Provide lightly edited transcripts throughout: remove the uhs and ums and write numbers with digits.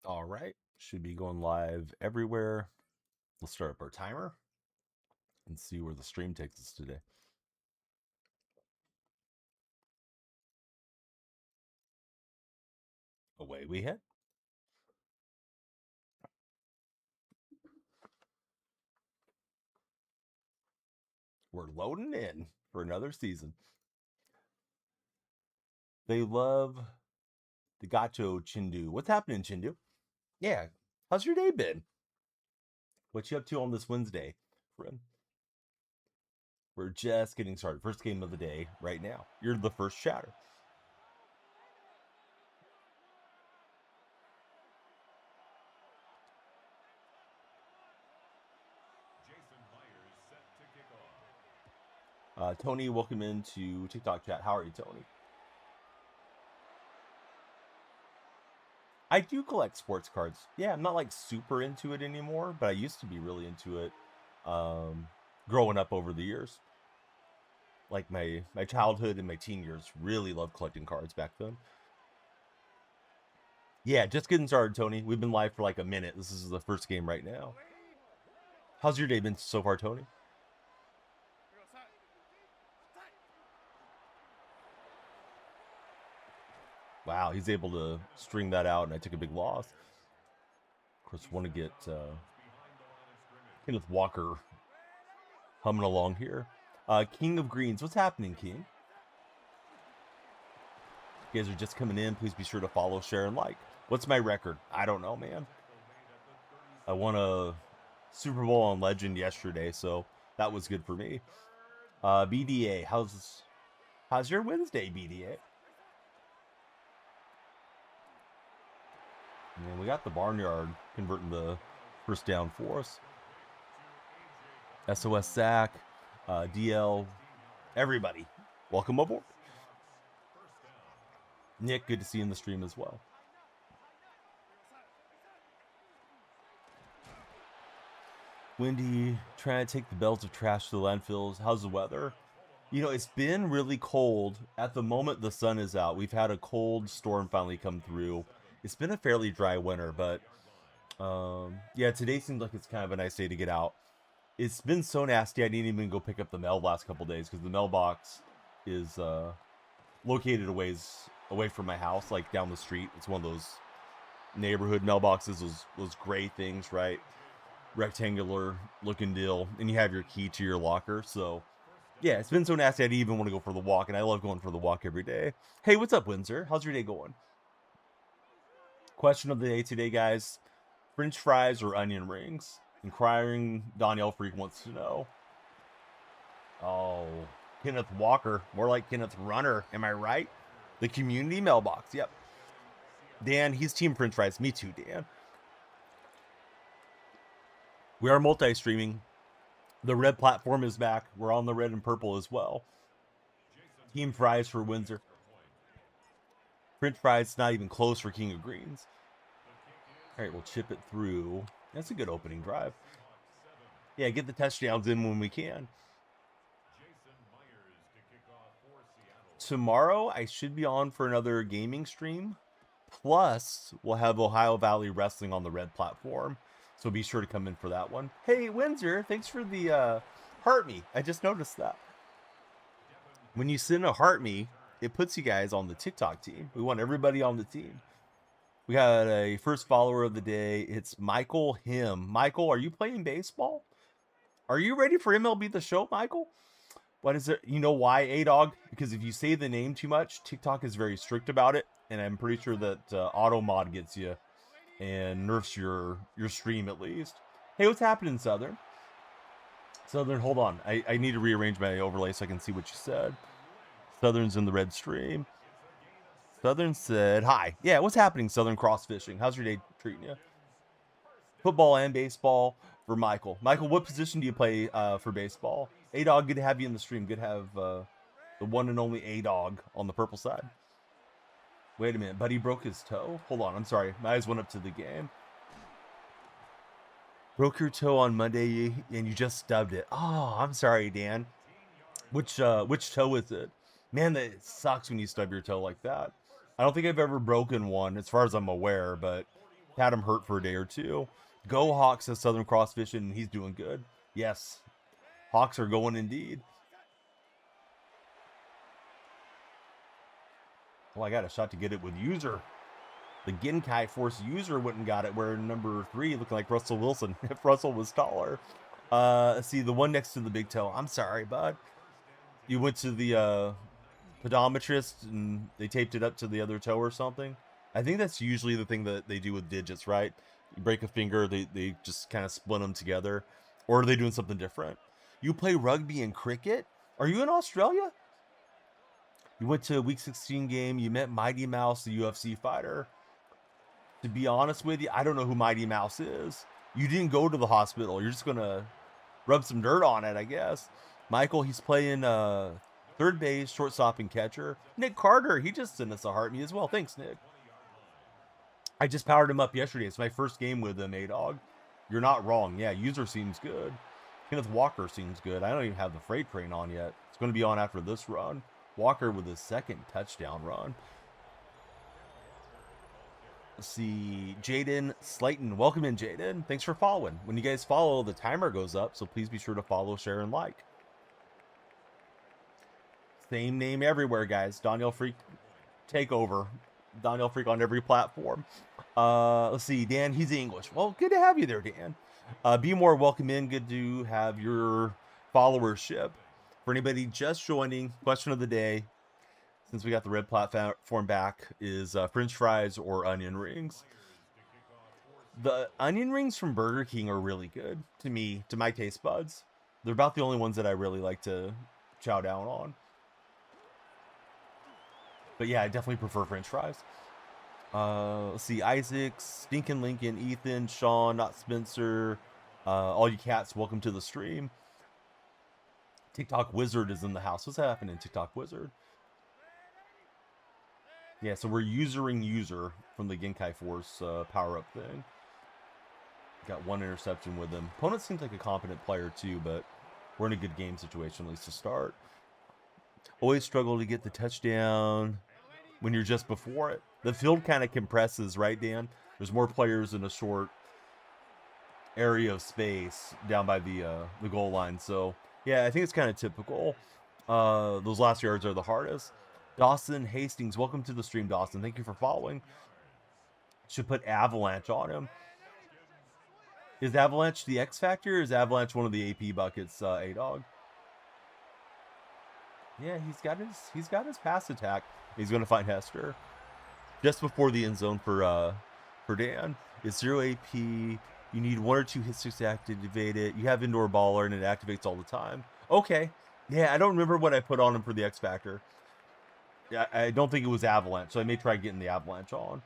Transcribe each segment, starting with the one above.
All right, should be going live everywhere. Let's start up our timer and see where the stream takes us today. Away we head. We're loading in for another season. They love the Gacho Chindu. What's happening, Chindu? Yeah, how's your day been? What you up to on this Wednesday, friend? We're just getting started. First game of the day right now. You're the first chatter. Tony, welcome into TikTok chat. How are you, Tony? I do collect sports cards. Yeah, I'm not like super into it anymore, but I used to be really into it growing up over the years. Like my childhood and my teen years, really loved collecting cards back then. Yeah, just getting started, Tony. We've been live for like a minute. This is the first game right now. How's your day been so far, Tony? Wow, he's able to string that out, and I took a big loss. Of course, want to get Kenneth Walker humming along here. King of Greens, what's happening, King? If you guys are just coming in, please be sure to follow, share, and like. What's my record? I don't know, man. I won a Super Bowl on Legend yesterday, so that was good for me. BDA, how's your Wednesday, BDA? And we got the Barnyard converting the first down for us. SOS Sack, DL, everybody, welcome aboard. Nick, good to see you in the stream as well. Windy, trying to take the belts of trash to the landfills. How's the weather? You know, it's been really cold. At the moment, the sun is out. We've had a cold storm finally come through. It's been a fairly dry winter, but yeah, today seems like it's kind of a nice day to get out. It's been so nasty, I didn't even go pick up the mail last couple days because the mailbox is located a ways away from my house, like down the street. It's one of those neighborhood mailboxes, those gray things, right? Rectangular looking deal, and you have your key to your locker. So yeah, it's been so nasty I didn't even want to go for the walk, and I love going for the walk every day. Hey, what's up, Windsor? How's your day going? Question of the day today, guys. French fries or onion rings? Inquiring Danielle Freak wants to know. Oh, Kenneth Walker. More like Kenneth Runner. Am I right? The community mailbox. Yep. Dan, he's team French fries. Me too, Dan. We are multi-streaming. The red platform is back. We're on the red and purple as well. Team fries for Windsor. French fries, not even close for King of Greens. All right, we'll chip it through. That's a good opening drive. Yeah, get the touchdowns in when we can. Tomorrow, I should be on for another gaming stream. Plus, we'll have Ohio Valley Wrestling on the red platform. So be sure to come in for that one. Hey, Windsor, thanks for the heart me. I just noticed that. When you send a heart me, it puts you guys on the TikTok team. We want everybody on the team. We got a first follower of the day. It's Michael Him. Michael, are you playing baseball? Are you ready for MLB The Show, Michael? What is it? You know why, A-Dog? Because if you say the name too much, TikTok is very strict about it. And I'm pretty sure that auto mod gets you and nerfs your stream at least. Hey, what's happening, Southern? Southern, hold on. I need to rearrange my overlay so I can see what you said. Southern's in the red stream. Southern said, hi. Yeah, what's happening, Southern Cross Fishing? How's your day treating you? Football and baseball for Michael. Michael, what position do you play for baseball? A-Dog, good to have you in the stream. Good to have the one and only A-Dog on the purple side. Wait a minute, Buddy broke his toe? Hold on, I'm sorry. My eyes went up to the game. Broke your toe on Monday and you just stubbed it. Oh, I'm sorry, Dan. Which toe is it? Man, that sucks when you stub your toe like that. I don't think I've ever broken one as far as I'm aware, but Had him hurt for a day or two. Go Hawks, says Southern Cross Fishing, and he's doing good. Yes, Hawks are going indeed. Oh, I got a shot to get it with user. The Genkai Force user went and got it, where number 3 looking like Russell Wilson, if Russell was taller. Let's see, the one next to the big toe. I'm sorry, bud. You went to the podometrist and they taped it up to the other toe or something. I think that's usually the thing that they do with digits, right? You break a finger, they just kind of split them together. Or are they doing something different? You play rugby and cricket? Are you in Australia? You went to a week 16 game. You met Mighty Mouse, the UFC fighter. To be honest with you, I don't know who Mighty Mouse is. You didn't go to the hospital. You're just going to rub some dirt on it, I guess. Michael, he's playing third base, shortstop, and catcher. Nick Carter, he just sent us a heart me as well. Thanks, Nick. I just powered him up yesterday. It's my first game with him, A-Dog. You're not wrong. Yeah, user seems good. Kenneth Walker seems good. I don't even have the freight train on yet. It's going to be on after this run. Walker with his second touchdown run. Let's see. Jaden Slayton. Welcome in, Jaden. Thanks for following. When you guys follow, the timer goes up, so please be sure to follow, share, and like. Same name everywhere, guys. Daniel Freak Takeover. Daniel Freak on every platform. Let's see. Dan, he's English. Well, good to have you there, Dan. Be more welcome in. Good to have your followership. For anybody just joining, question of the day, since we got the red platform back, is French fries or onion rings. The onion rings from Burger King are really good to me, to my taste buds. They're about the only ones that I really like to chow down on. But yeah, I definitely prefer French fries. Let's see, Isaac, Stinkin' Lincoln, Ethan, Sean, not Spencer, all you cats, welcome to the stream. TikTok Wizard is in the house. What's happening, TikTok Wizard? Yeah, so we're usering user from the Genkai Force power-up thing. Got one interception with him. Opponent seems like a competent player too, but we're in a good game situation, at least to start. Always struggle to get the touchdown when you're just before it. The field kind of compresses, right, Dan? There's more players in a short area of space down by the goal line. So, yeah, I think it's kind of typical. Those last yards are the hardest. Dawson Hastings, welcome to the stream, Dawson. Thank you for following. Should put Avalanche on him. Is Avalanche the X Factor, or is Avalanche one of the AP buckets, A-Dog? Yeah, he's got his pass attack. He's going to find Hester just before the end zone for Dan. It's 0 AP. You need 1 or 2 hits to activate it. You have indoor baller and it activates all the time. Okay. Yeah, I don't remember what I put on him for the X Factor. Yeah, I don't think it was Avalanche, so I may try getting the Avalanche on.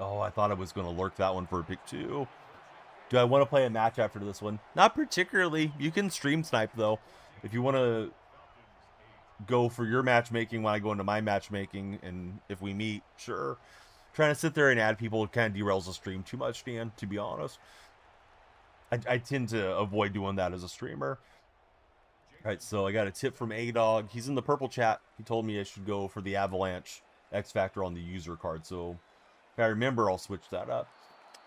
Oh, I thought I was going to lurk that one for a pick 2. Do I want to play a match after this one? Not particularly. You can stream snipe, though. If you want to go for your matchmaking when I go into my matchmaking, and if we meet, sure. Trying to sit there and add people kind of derails the stream too much, Dan, to be honest. I tend to avoid doing that as a streamer. All right, so I got a tip from A-Dog. He's in the purple chat. He told me I should go for the Avalanche X Factor on the user card. So if I remember, I'll switch that up.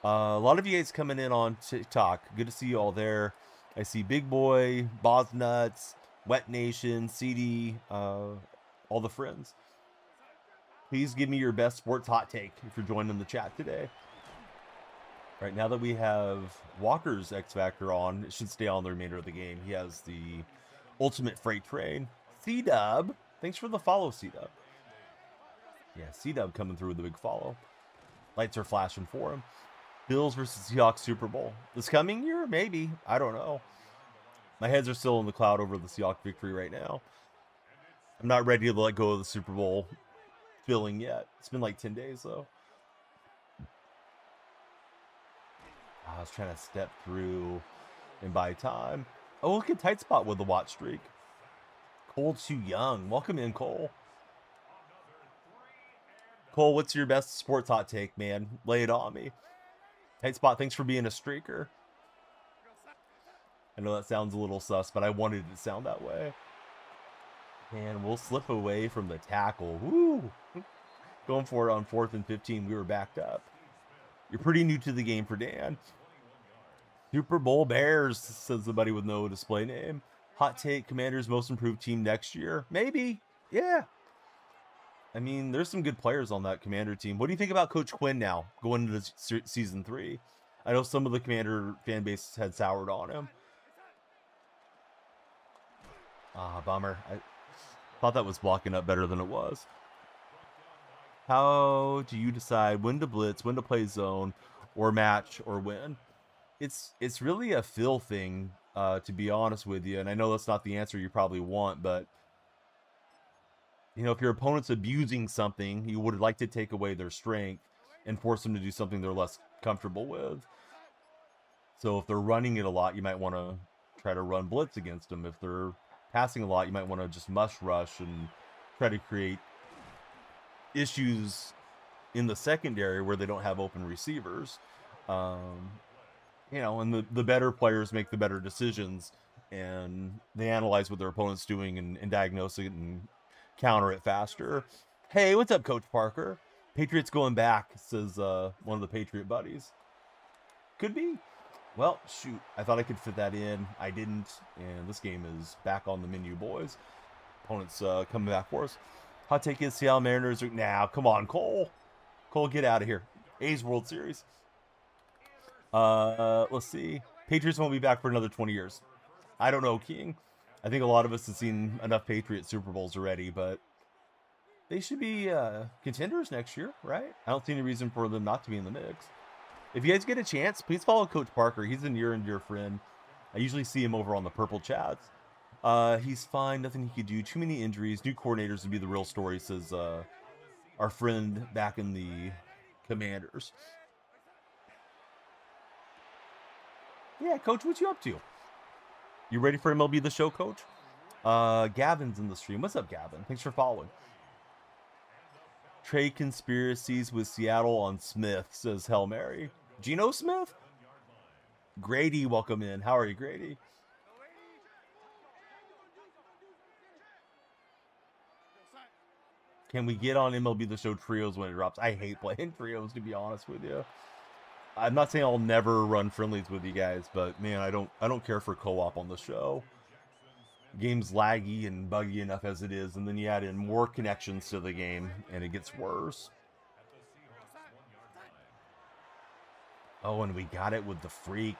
A lot of you guys coming in on TikTok. Good to see you all there. I see Big Boy, Boz Nuts, Wet Nation, CD, all the friends. Please give me your best sports hot take if you're joining the chat today. Right, now that we have Walker's X Factor on, it should stay on the remainder of the game. He has the ultimate freight train. C-Dub, thanks for the follow, C-Dub. Yeah, C-Dub coming through with the big follow. Lights are flashing for him. Bills versus Seahawks Super Bowl. This coming year? Maybe. I don't know. My heads are still in the cloud over the Seahawks victory right now. I'm not ready to let go of the Super Bowl feeling yet. It's been like 10 days, though. I was trying to step through and buy time. Oh, look at tight spot with the watch streak. Cole Too Young. Welcome in, Cole. Cole, what's your best sports hot take, man? Lay it on me. Tight spot, thanks for being a streaker. I know that sounds a little sus, but I wanted it to sound that way. And we'll slip away from the tackle. Woo! Going for it on 4th and 15. We were backed up. You're pretty new to the game for Dan. Super Bowl Bears, says the buddy with no display name. Hot take, Commanders most improved team next year. Maybe. Yeah. I mean, there's some good players on that Commander team. What do you think about Coach Quinn now going into season 3? I know some of the Commander fan base had soured on him. Ah, bummer. I thought that was blocking up better than it was. How do you decide when to blitz, when to play zone, or match, or win? It's really a feel thing, to be honest with you. And I know that's not the answer you probably want, but you know, if your opponent's abusing something, you would like to take away their strength and force them to do something they're less comfortable with. So if they're running it a lot, you might want to try to run blitz against them. If they're passing a lot, you might want to just mush rush and try to create issues in the secondary where they don't have open receivers. You know, and the better players make the better decisions, and they analyze what their opponent's doing and diagnose it and counter it faster. Hey, what's up, Coach Parker? Patriots going back, says one of the Patriot buddies. Could be. Well, shoot, I thought I could fit that in. I didn't, and this game is back on the menu, boys. Opponents coming back for us. Hot take is Seattle Mariners. Now, come on, Cole. Cole, get out of here. A's World Series. Let's see. Patriots won't be back for another 20 years. I don't know, King. I think a lot of us have seen enough Patriot Super Bowls already, but they should be contenders next year, right? I don't see any reason for them not to be in the mix. If you guys get a chance, please follow Coach Parker. He's a near and dear friend. I usually see him over on the Purple Chats. He's fine. Nothing he could do. Too many injuries. New coordinators would be the real story, says our friend back in the Commanders. Yeah, Coach, what you up to? You ready for MLB The Show, Coach? Gavin's in the stream. What's up, Gavin? Thanks for following. Trade conspiracies with Seattle on Smith, says Hail Mary. Geno Smith? Grady, welcome in. How are you, Grady? Can we get on MLB The Show trios when it drops? I hate playing trios, to be honest with you. I'm not saying I'll never run friendlies with you guys, but man, I don't care for co-op on the show. Game's laggy and buggy enough as it is, and then you add in more connections to the game, and it gets worse. Oh, and we got it with the freak.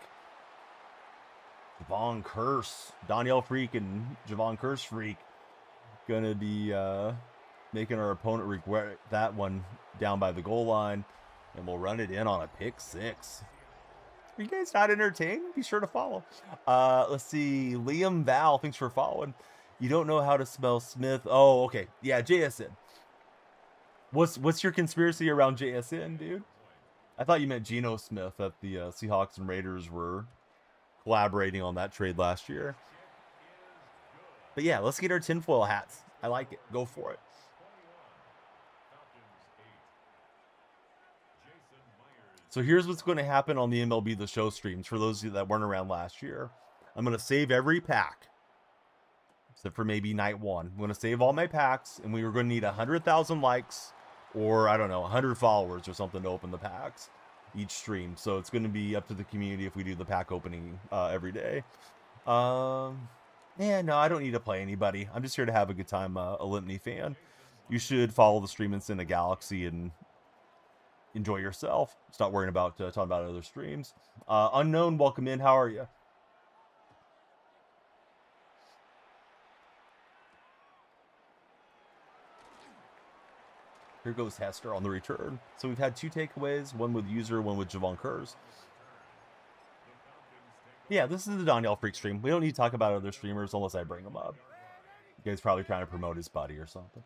Javon Curse. Danielle Freak and Javon Curse Freak. Gonna be making our opponent regret that one down by the goal line. And we'll run it in on a pick 6. Are you guys not entertained? Be sure to follow. Let's see. Liam Val, thanks for following. You don't know how to spell Smith. Oh, okay. Yeah, JSN. What's your conspiracy around JSN, dude? I thought you meant Geno Smith, that the Seahawks and Raiders were collaborating on that trade last year. But yeah, let's get our tinfoil hats. I like it. Go for it. So here's what's going to happen on the MLB The Show streams for those of you that weren't around last year. I'm going to save every pack, except for maybe night 1. I'm going to save all my packs, and we are going to need 100,000 likes or, I don't know, 100 followers or something to open the packs each stream. So it's going to be up to the community if we do the pack opening every day. Yeah, no, I don't need to play anybody. I'm just here to have a good time, a Limpney fan. You should follow the stream and send a Galaxy and enjoy yourself. Stop worrying about talking about other streams. Unknown, welcome in. How are you? Here goes Hester on the return. So we've had 2 takeaways, one with user, one with Javon Curse. Yeah, this is the Danielle Freak stream. We don't need to talk about other streamers unless I bring them up. You guys probably trying to promote his buddy or something.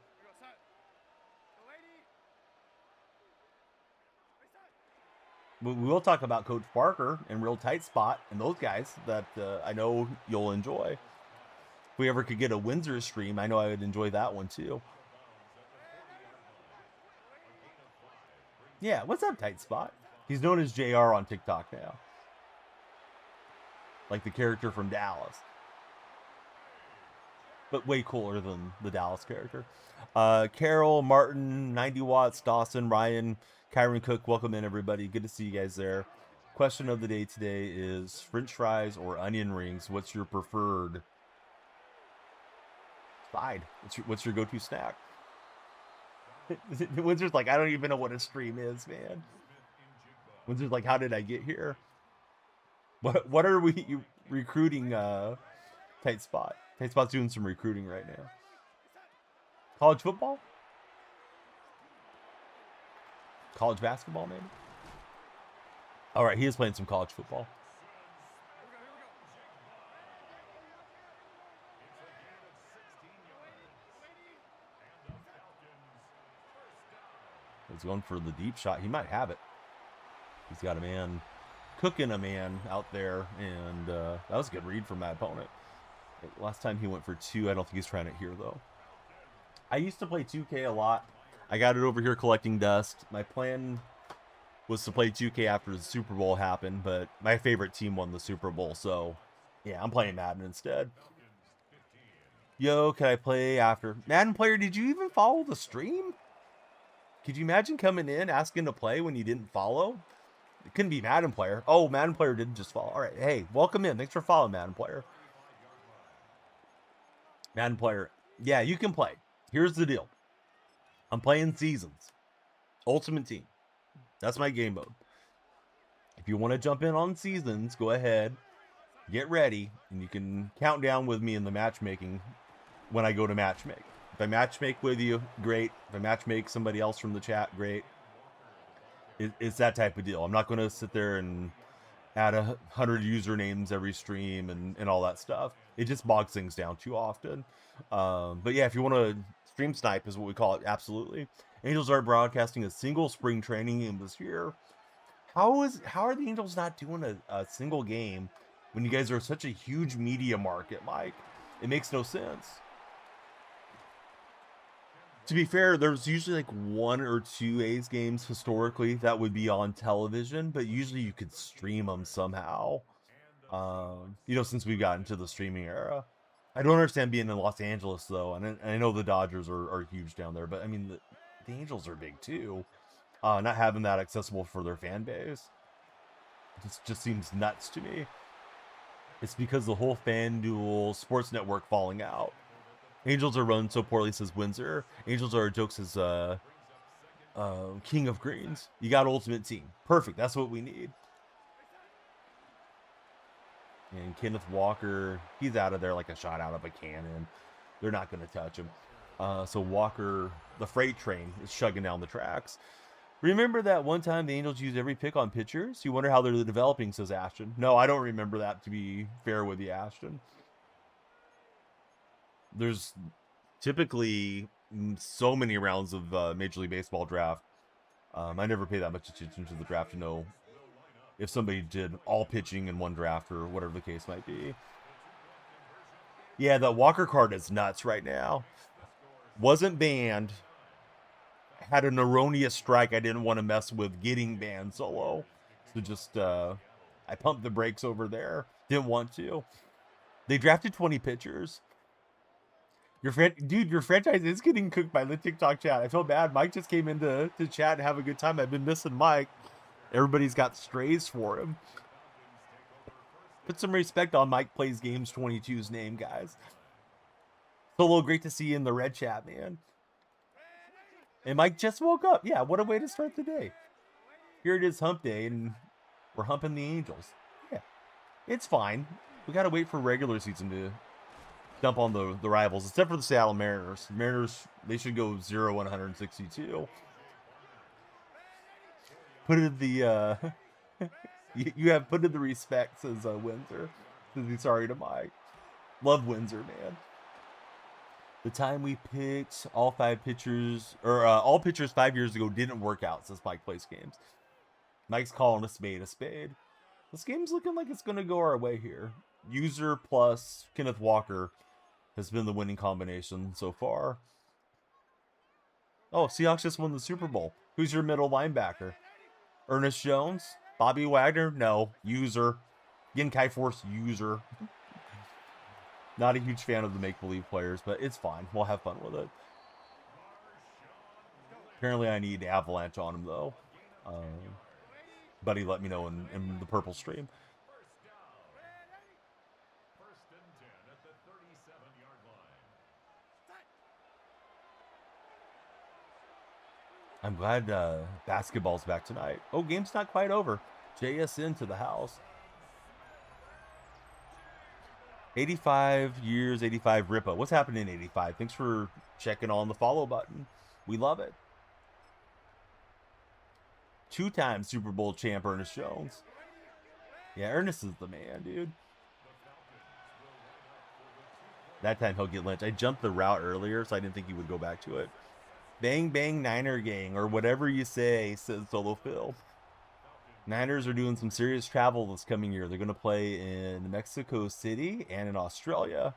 We will talk about Coach Parker and Real Tight Spot and those guys that I know you'll enjoy. If we ever could get a Windsor stream, I know I would enjoy that one too. Yeah, what's up, Tight Spot? He's known as JR on TikTok now. Like the character from Dallas. but way cooler than the Dallas character. Carol, Martin, 90 Watts, Dawson, Ryan, Kyron Cook, welcome in everybody. Good to see you guys there. Question of the day today is French fries or onion rings. What's your preferred side? What's your go-to snack? Windsor's like, I don't even know what a stream is, man. Windsor's like, how did I get here? What are we recruiting? Tight Spot. Tight Spot's doing some recruiting right now. College football? College basketball, maybe? All right, he is playing some college football. He's going for the deep shot. He might have it. He's got a man, cooking a man out there, and that was a good read from my opponent. Last time he went for 2. I don't think he's trying it here, though. I used to play 2K a lot. I got it over here collecting dust. My plan was to play 2K after the Super Bowl happened, but my favorite team won the Super Bowl, so yeah, I'm playing Madden instead. Yo, can I play after? Madden player, did you even follow the stream? Could you imagine coming in asking to play when you didn't follow? It couldn't be Madden player. Oh, Madden player didn't just follow. All right, hey, welcome in. Thanks for following, Madden player. Madden player, yeah, you can play. Here's the deal. I'm playing seasons. Ultimate Team. That's my game mode. If you want to jump in on seasons, go ahead. Get ready. And you can count down with me in the matchmaking when I go to matchmake. If I matchmake with you, great. If I matchmake somebody else from the chat, great. It's that type of deal. I'm not going to sit there and add 100 usernames every stream and all that stuff. It just bogs things down too often. But yeah, if you want to stream snipe is what we call it, absolutely. Angels are broadcasting a single spring training game this year. How are the Angels not doing a single game when you guys are such a huge media market, Mike? It makes no sense. To be fair, there's usually like 1 or 2 A's games historically that would be on television, but usually you could stream them somehow. Since we got into the streaming era. I don't understand being in Los Angeles, though, and I know the Dodgers are huge down there, but I mean, the Angels are big, too. Not having that accessible for their fan base just seems nuts to me. It's because the whole FanDuel sports network falling out. Angels are run so poorly, says Windsor. Angels are a joke, says King of Greens. You got Ultimate Team. Perfect. That's what we need. And Kenneth Walker, he's out of there like a shot out of a cannon. They're not going to touch him. So Walker, the freight train, is chugging down the tracks. Remember that one time the Angels used every pick on pitchers? You wonder how they're developing, says Ashton. No, I don't remember that, to be fair with you, Ashton. There's typically so many rounds of Major League Baseball draft. I never pay that much attention to the draft to know if somebody did all pitching in one draft or whatever the case might be. Yeah, the Walker card is nuts right now. Wasn't banned. Had an erroneous strike I didn't want to mess with getting banned solo. So just, I pumped the brakes over there. Didn't want to. They drafted 20 pitchers. Your franchise is getting cooked by the TikTok chat. I feel bad. Mike just came into chat and have a good time. I've been missing Mike. Everybody's got strays for him. Put some respect on Mike Plays Games 22's name, guys. Solo, great to see you in the red chat, man. And Mike just woke up. Yeah, what a way to start the day. Here it is hump day, and we're humping the Angels. Yeah, it's fine. We got to wait for regular season to dump on the rivals, except for the Seattle Mariners. Mariners, they should go 0-162. Put in the, you have put in the respect, says Windsor. Says he's sorry to Mike. Love Windsor, man. The time we picked all 5 pitchers, or all pitchers 5 years ago didn't work out, says Mike Plays Games. Mike's calling a spade a spade. This game's looking like it's going to go our way here. User plus Kenneth Walker has been the winning combination so far. Oh, Seahawks just won the Super Bowl. Who's your middle linebacker? Ernest Jones? Bobby Wagner? No. User. Genkai Force user. Not a huge fan of the make-believe players, but it's fine. We'll have fun with it. Apparently, I need Avalanche on him, though. Buddy let me know in the purple stream. I'm glad basketball's back tonight. Oh, game's not quite over. JSN to the house. 85 years, 85 Ripa. What's happening in 85? Thanks for checking on the follow button. We love it. 2-time Super Bowl champ Ernest Jones. Yeah, Ernest is the man, dude. That time he'll get lynched. I jumped the route earlier, so I didn't think he would go back to it. Bang, bang, Niner gang, or whatever you say, says Solo Phil. Niners are doing some serious travel this coming year. They're going to play in Mexico City and in Australia.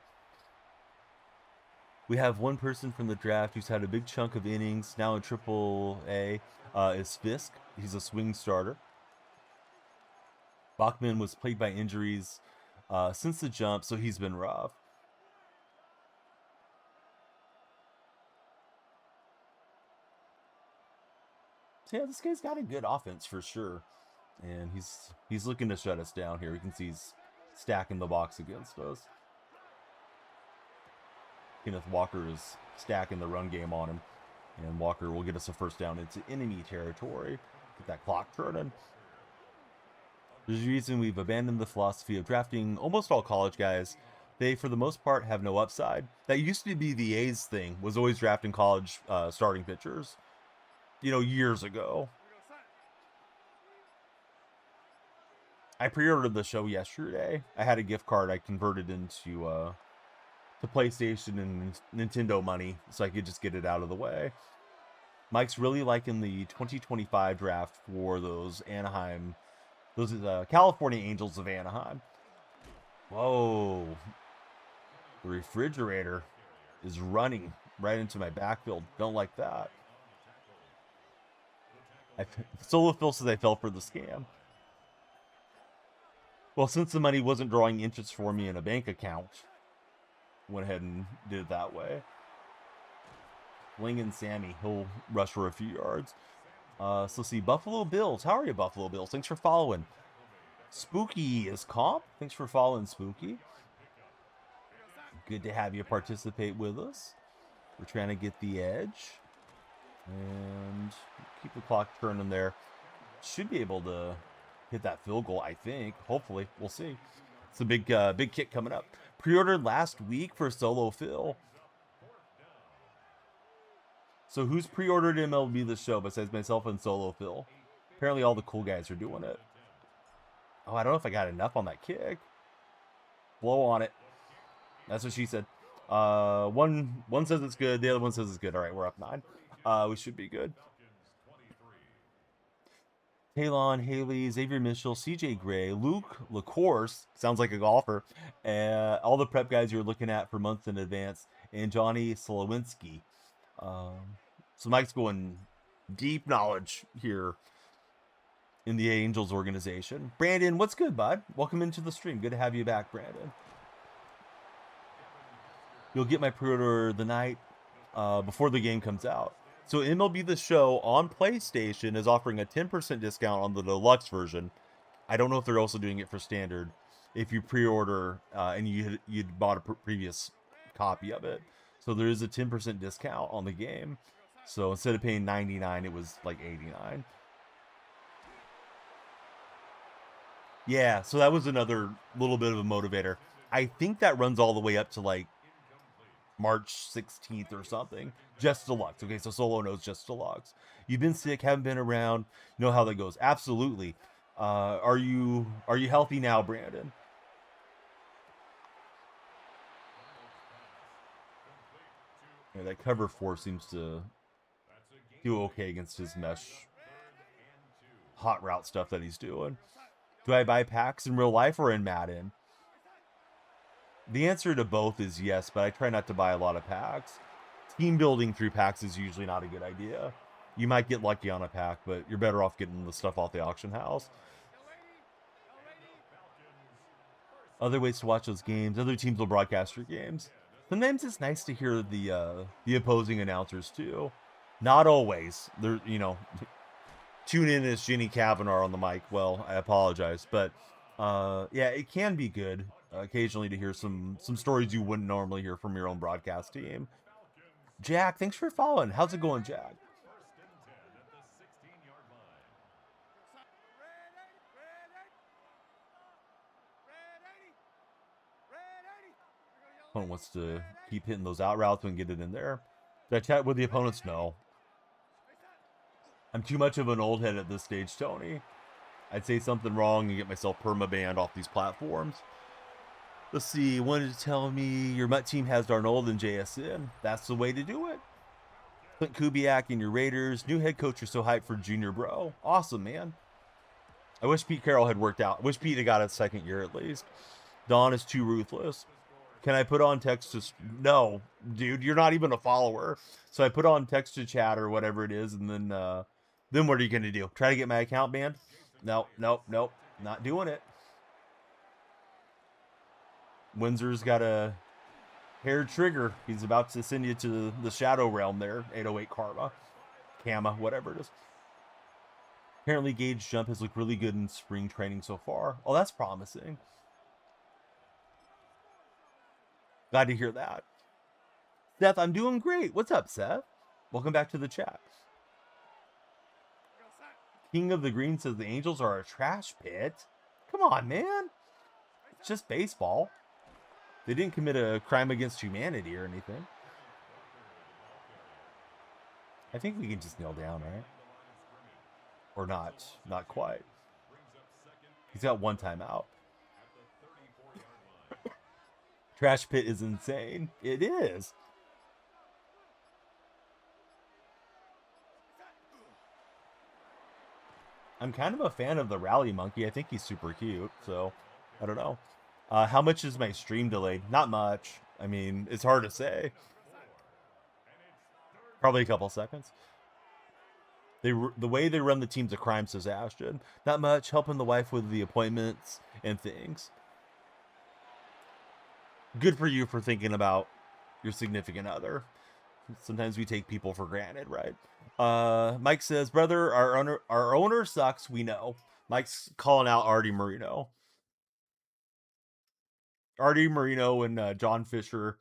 We have one person from the draft who's had a big chunk of innings, now in AAA, is Fisk. He's a swing starter. Bachman was plagued by injuries since the jump, so he's been rough. So yeah, this guy's got a good offense for sure. And he's looking to shut us down here. We can see he's stacking the box against us. Kenneth Walker is stacking the run game on him. And Walker will get us a first down into enemy territory. Get that clock turning. There's a reason we've abandoned the philosophy of drafting almost all college guys. They, for the most part, have no upside. That used to be the A's thing, was always drafting college starting pitchers. You know, years ago. I pre-ordered the show yesterday. I had a gift card I converted into to PlayStation and Nintendo money so I could just get it out of the way. Mike's really liking the 2025 draft for those California Angels of Anaheim. Whoa. The refrigerator is running right into my backfield. Don't like that. Solo Phil says I fell for the scam. Well, since the money wasn't drawing interest for me in a bank account, went ahead and did it that way. Ling and Sammy, he'll rush for a few yards. So see, Buffalo Bills. How are you, Buffalo Bills? Thanks for following. Spooky is comp. Thanks for following, Spooky. Good to have you participate with us. We're trying to get the edge. And keep the clock turning there. Should be able to hit that field goal, I think. Hopefully. We'll see. It's a big kick coming up. Pre-ordered last week for Solo Phil. So who's pre-ordered MLB The Show besides myself and Solo Phil? Apparently all the cool guys are doing it. Oh, I don't know if I got enough on that kick. Blow on it. That's what she said. One says it's good. The other one says it's good. All right, we're up 9. We should be good. Talon, Haley, Xavier Mitchell, CJ Gray, Luke LaCourse, sounds like a golfer, all the prep guys you're looking at for months in advance, and Johnny Slowinski. So Mike's going deep knowledge here in the Angels organization. Brandon, what's good, bud? Welcome into the stream. Good to have you back, Brandon. You'll get my pre-order the night before the game comes out. So MLB The Show on PlayStation is offering a 10% discount on the deluxe version. I don't know if they're also doing it for standard if you pre-order and you'd bought a previous copy of it. So there is a 10% discount on the game. So instead of paying $99, it was like $89. Yeah, so that was another little bit of a motivator. I think that runs all the way up to like March 16th or something. Just deluxe. Okay, so Solo knows just deluxe. You've been sick, haven't been around. You know how that goes. Absolutely. Are you healthy now, Brandon? Yeah, that cover 4 seems to do okay against his mesh hot route stuff that he's doing. Do I buy packs in real life or in Madden? The answer to both is yes, but I try not to buy a lot of packs. Team building through packs is usually not a good idea. You might get lucky on a pack, but you're better off getting the stuff off the auction house. Other ways to watch those games. Other teams will broadcast your games. Sometimes it's nice to hear the opposing announcers too. Not always. They're tune in as Ginny Kavanaugh on the mic. Well, I apologize, but yeah, it can be good occasionally to hear some stories you wouldn't normally hear from your own broadcast team. Jack, thanks for following. How's it going, Jack? Opponent wants to keep hitting those out routes and get it in there. Did I chat with the opponents? No. I'm too much of an old head at this stage, Tony. I'd say something wrong and get myself perma-banned off these platforms. Let's see. Wanted to tell me your Mutt team has Darnold and JSN. That's the way to do it. Clint Kubiak and your Raiders. New head coach are so hyped for Junior Bro. Awesome, man. I wish Pete Carroll had worked out. I wish Pete had got a second year at least. Don is too ruthless. Can I put on text to... No, dude, you're not even a follower. So I put on text to chat or whatever it is, and then what are you going to do? Try to get my account banned? Nope. Not doing it. Windsor's got a hair trigger. He's about to send you to the shadow realm there. 808 Karma. Kama, whatever it is. Apparently, Gage Jump has looked really good in spring training so far. Oh, that's promising. Glad to hear that. Seth, I'm doing great. What's up, Seth? Welcome back to the chat. King of the Green says the Angels are a trash pit. Come on, man. It's just baseball. They didn't commit a crime against humanity or anything. I think we can just kneel down, right? Or not. Not quite. He's got one timeout. Trash pit is insane. It is. I'm kind of a fan of the rally monkey. I think he's super cute. So, I don't know. How much is my stream delayed? Not much. I mean, it's hard to say. Probably a couple seconds. The way they run the team's a crime, says Ashton. Not much. Helping the wife with the appointments and things. Good for you for thinking about your significant other. Sometimes we take people for granted, right? Mike says, brother, our owner sucks. We know. Mike's calling out Artie Marino. Artie Marino and John Fisher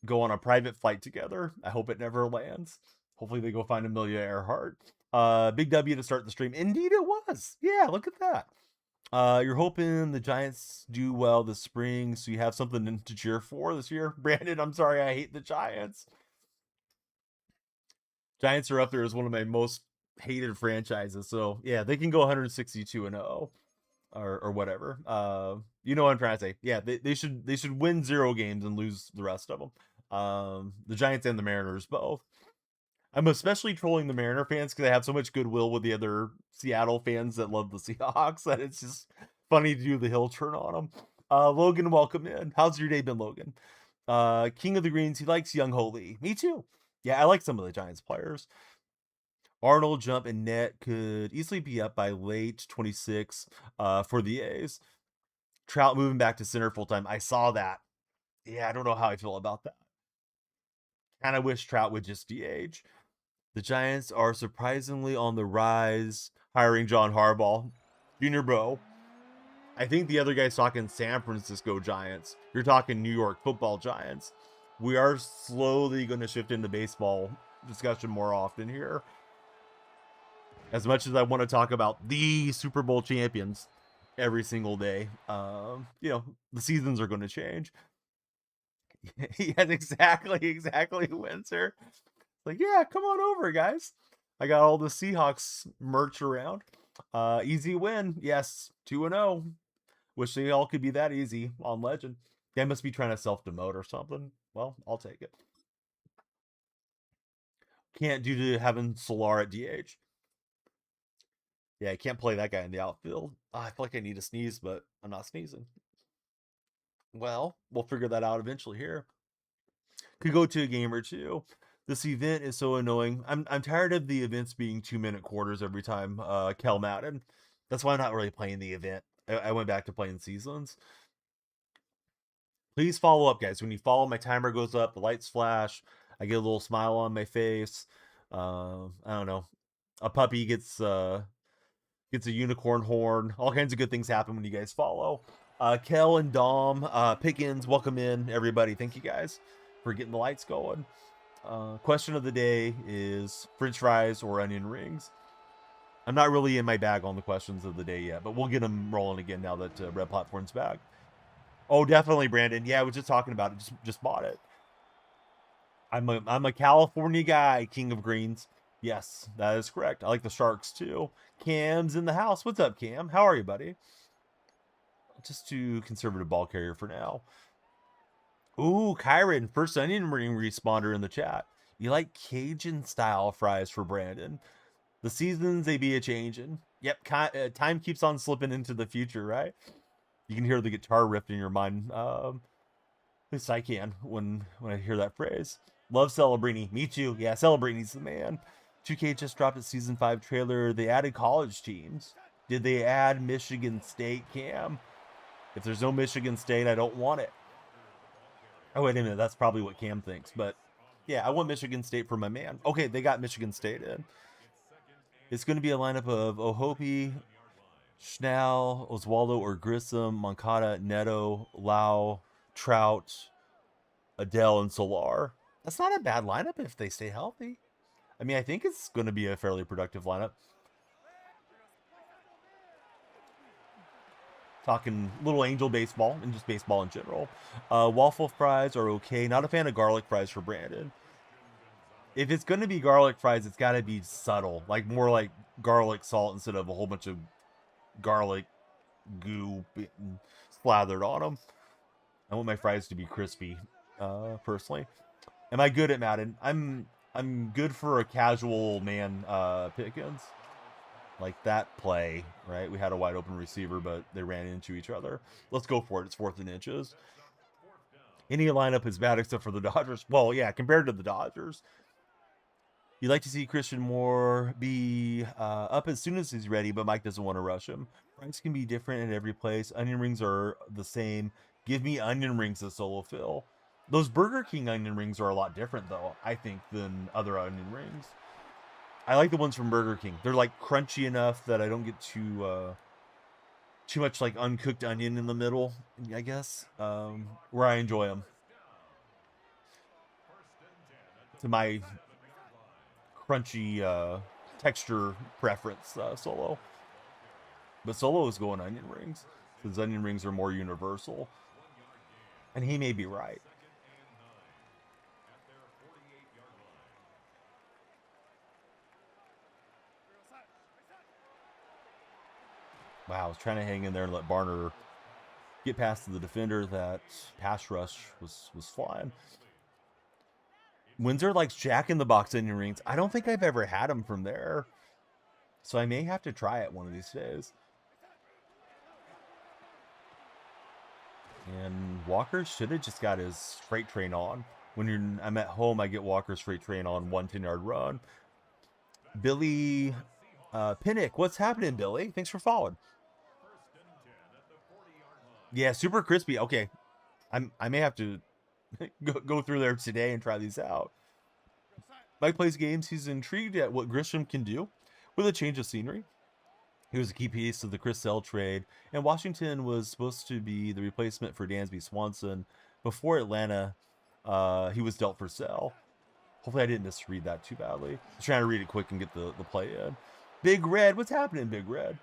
go on a private flight together. I hope it never lands. Hopefully they go find Amelia Earhart. Big W to start the stream. Indeed it was. Yeah, look at that. You're hoping the Giants do well this spring, so you have something to cheer for this year. Brandon, I'm sorry, I hate the Giants. Giants are up there as one of my most hated franchises. So yeah, they can go 162-0 or whatever. You know what I'm trying to say. Yeah, they should win 0 games and lose the rest of them. The Giants and the Mariners both. I'm especially trolling the Mariner fans because I have so much goodwill with the other Seattle fans that love the Seahawks that it's just funny to do the hill turn on them. Logan, welcome in. How's your day been, Logan? King of the Greens, he likes Young Holy. Me too. Yeah, I like some of the Giants players. Arnold, Jump, and Net could easily be up by late 26 for the A's. Trout moving back to center full time. I saw that. Yeah, I don't know how I feel about that. Kind of wish Trout would just DH. The Giants are surprisingly on the rise, hiring John Harbaugh. Junior Bro. I think the other guy's talking San Francisco Giants. You're talking New York Football Giants. We are slowly going to shift into baseball discussion more often here. As much as I want to talk about the Super Bowl champions every single day, the seasons are going to change. Yes, exactly, Windsor. Like, yeah, come on over, guys. I got all the Seahawks merch around. Easy win. Yes, 2-0. Wish they all could be that easy on Legend. They must be trying to self-demote or something. Well, I'll take it. Can't due to having Solar at DH. Yeah, I can't play that guy in the outfield. I feel like I need to sneeze, but I'm not sneezing. Well, we'll figure that out eventually here. Could go to a game or two. This event is so annoying. I'm tired of the events being 2-minute quarters every time. Kel Madden. That's why I'm not really playing the event. I went back to playing seasons. Please follow up, guys. When you follow, my timer goes up, the lights flash, I get a little smile on my face. I don't know. A puppy gets a unicorn horn. All kinds of good things happen when you guys follow. Kel and Dom, Pickens, welcome in, everybody. Thank you guys for getting the lights going. Question of the day is French fries or onion rings? I'm not really in my bag on the questions of the day yet, but we'll get them rolling again now that Red Platform's back. Oh, definitely, Brandon. Yeah, I was just talking about it. Just bought it. I'm a California guy, king of greens. Yes, that is correct. I like the Sharks too. Cam's in the house. What's up, Cam? How are you, buddy? Just too conservative ball carrier for now. Ooh, Kyron, first onion ring responder in the chat. You like Cajun style fries for Brandon? The seasons they be a changing. Yep, time keeps on slipping into the future, right? You can hear the guitar riff in your mind. At least I can when I hear that phrase. Love Celebrini. Me too. Yeah, Celebrini's the man. 2K just dropped a season 5 trailer. They added college teams. Did they add Michigan State, Cam? If there's no Michigan State, I don't want it. Oh, wait a minute. That's probably what Cam thinks. But yeah, I want Michigan State for my man. Okay, they got Michigan State in. It's going to be a lineup of Ohope, Schnell, Oswaldo or Grissom, Moncada, Neto, Lau, Trout, Adele, and Solar. That's not a bad lineup if they stay healthy. I mean, I think it's going to be a fairly productive lineup. Talking little angel baseball and just baseball in general. Waffle fries are okay. Not a fan of garlic fries for Brandon. If it's going to be garlic fries, it's got to be subtle. Like more like garlic salt instead of a whole bunch of garlic goo slathered on them. I want my fries to be crispy, personally. Am I good at Madden? I'm good for a casual man, Pickens. Like that play, right? We had a wide open receiver, but they ran into each other. Let's go for it. It's 4th and inches. Any lineup is bad except for the Dodgers. Well, yeah, compared to the Dodgers. You'd like to see Christian Moore be up as soon as he's ready, but Mike doesn't want to rush him. Fries can be different at every place. Onion rings are the same. Give me onion rings as solo fill. Those Burger King onion rings are a lot different, though, I think, than other onion rings. I like the ones from Burger King. They're like crunchy enough that I don't get too much like uncooked onion in the middle, I guess, where I enjoy them. To my crunchy texture preference, Solo. But Solo is going onion rings because onion rings are more universal. And he may be right. Wow, I was trying to hang in there and let Barner get past the defender. That pass rush was flying. Windsor likes Jack in the Box onion rings. I don't think I've ever had them from there. So I may have to try it one of these days. And Walker should have just got his freight train on. When I'm at home, I get Walker's freight train on 1 10-yard run. Billy Pinnick, what's happening, Billy? Thanks for following. Yeah, super crispy. Okay, I may have to go through there today and try these out. Mike plays games. He's intrigued at what Grisham can do with a change of scenery. He was a key piece of the Chris Sale trade, and Washington was supposed to be the replacement for Dansby Swanson. Before Atlanta, he was dealt for Sale. Hopefully I didn't misread that too badly. I was trying to read it quick and get the play in. Big Red, what's happening, Big Red?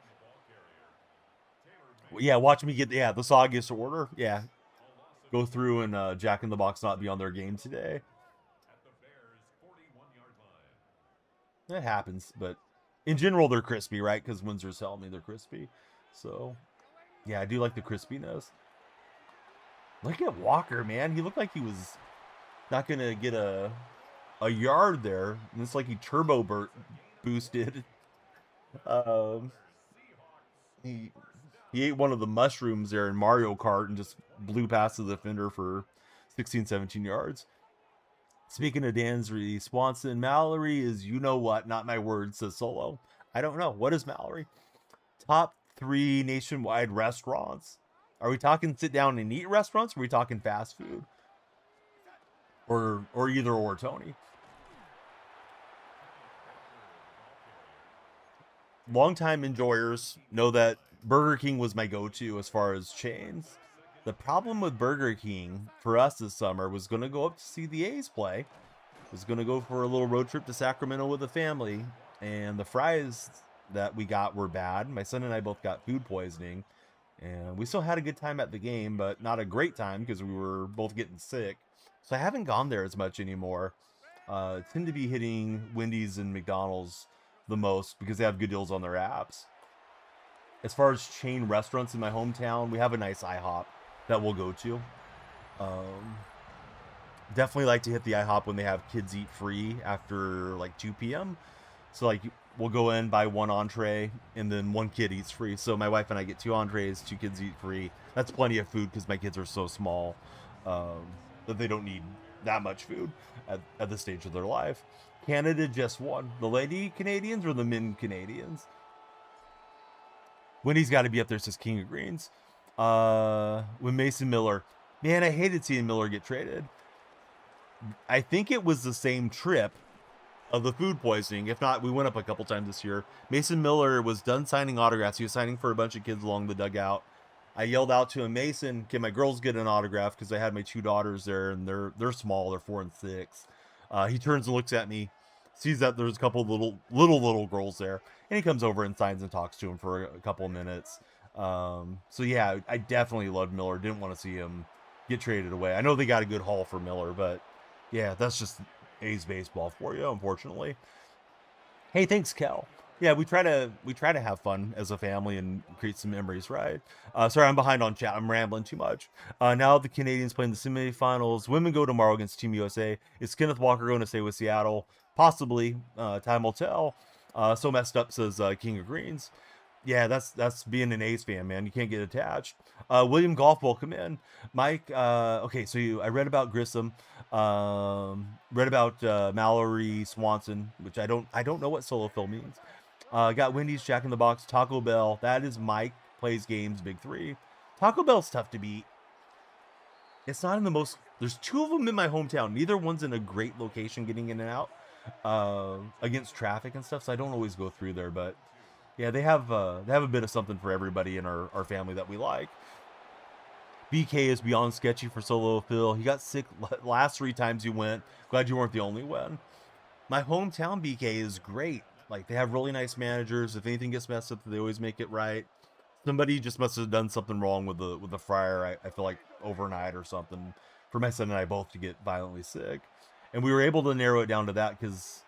Yeah, watch me get the soggiest order. Yeah, go through and Jack in the Box not be on their game today. That happens, but in general they're crispy, right? Because Windsor's telling me they're crispy. So yeah, I do like the crispiness. Look at Walker, man. He looked like he was not gonna get a yard there. And it's like he turbo boosted. He ate one of the mushrooms there in Mario Kart and just blew past the defender for 16, 17 yards. Speaking of Dansby Swanson, Mallory is you know what, not my word, says Solo. I don't know. What is Mallory? Top 3 nationwide restaurants. Are we talking sit down and eat restaurants? Or are we talking fast food? Or either or, Tony. Longtime enjoyers know that Burger King was my go-to as far as chains. The problem with Burger King for us this summer was going to go up to see the A's play. Was going to go for a little road trip to Sacramento with the family, and the fries that we got were bad. My son and I both got food poisoning, and we still had a good time at the game, but not a great time because we were both getting sick. So I haven't gone there as much anymore. Tend to be hitting Wendy's and McDonald's the most because they have good deals on their apps. As far as chain restaurants in my hometown, we have a nice IHOP that we'll go to. Definitely like to hit the IHOP when they have kids eat free after like 2 p.m. So like we'll go in, buy 1 entree, and then 1 kid eats free. So my wife and I get 2 entrees, 2 kids eat free. That's plenty of food because my kids are so small that they don't need that much food at this stage of their life. Canada just won. The lady Canadians or the men Canadians? Wendy's got to be up there, says King of Greens. With Mason Miller. Man, I hated seeing Miller get traded. I think it was the same trip of the food poisoning. If not, we went up a couple times this year. Mason Miller was done signing autographs. He was signing for a bunch of kids along the dugout. I yelled out to him, Mason, can my girls get an autograph? Because I had my 2 daughters there, and they're small. They're 4 and 6. He turns and looks at me, sees that there's a couple little girls there, and he comes over and signs and talks to him for a couple of minutes. So yeah, I definitely loved Miller. Didn't want to see him get traded away. I know they got a good haul for Miller, but yeah, that's just A's baseball for you, unfortunately. Hey, thanks, Kel. Yeah, we try to have fun as a family and create some memories, right? Sorry, I'm behind on chat. I'm rambling too much. Now the Canadians playing the semifinals. Women go tomorrow against Team USA. Is Kenneth Walker going to stay with Seattle? Possibly. Time will tell. So messed up, says King of Greens. Yeah, that's being an A's fan, man. You can't get attached. William Golf, welcome in. Mike, okay, so I read about Grissom, read about Mallory Swanson, which I don't know what solo fill means. Got Wendy's, Jack in the Box, Taco Bell. That is Mike plays games, big 3. Taco Bell's tough to beat. It's not in the most. There's 2 of them in my hometown. Neither one's in a great location getting in and out against traffic and stuff. So I don't always go through there, but yeah, they have a bit of something for everybody in our family that we like. BK is beyond sketchy for solo Phil. He got sick last 3 times he went. Glad you weren't the only one. My hometown BK is great. Like, they have really nice managers. If anything gets messed up, they always make it right. Somebody just must have done something wrong with the fryer, I feel like, overnight or something, for my son and I both to get violently sick. And we were able to narrow it down to that because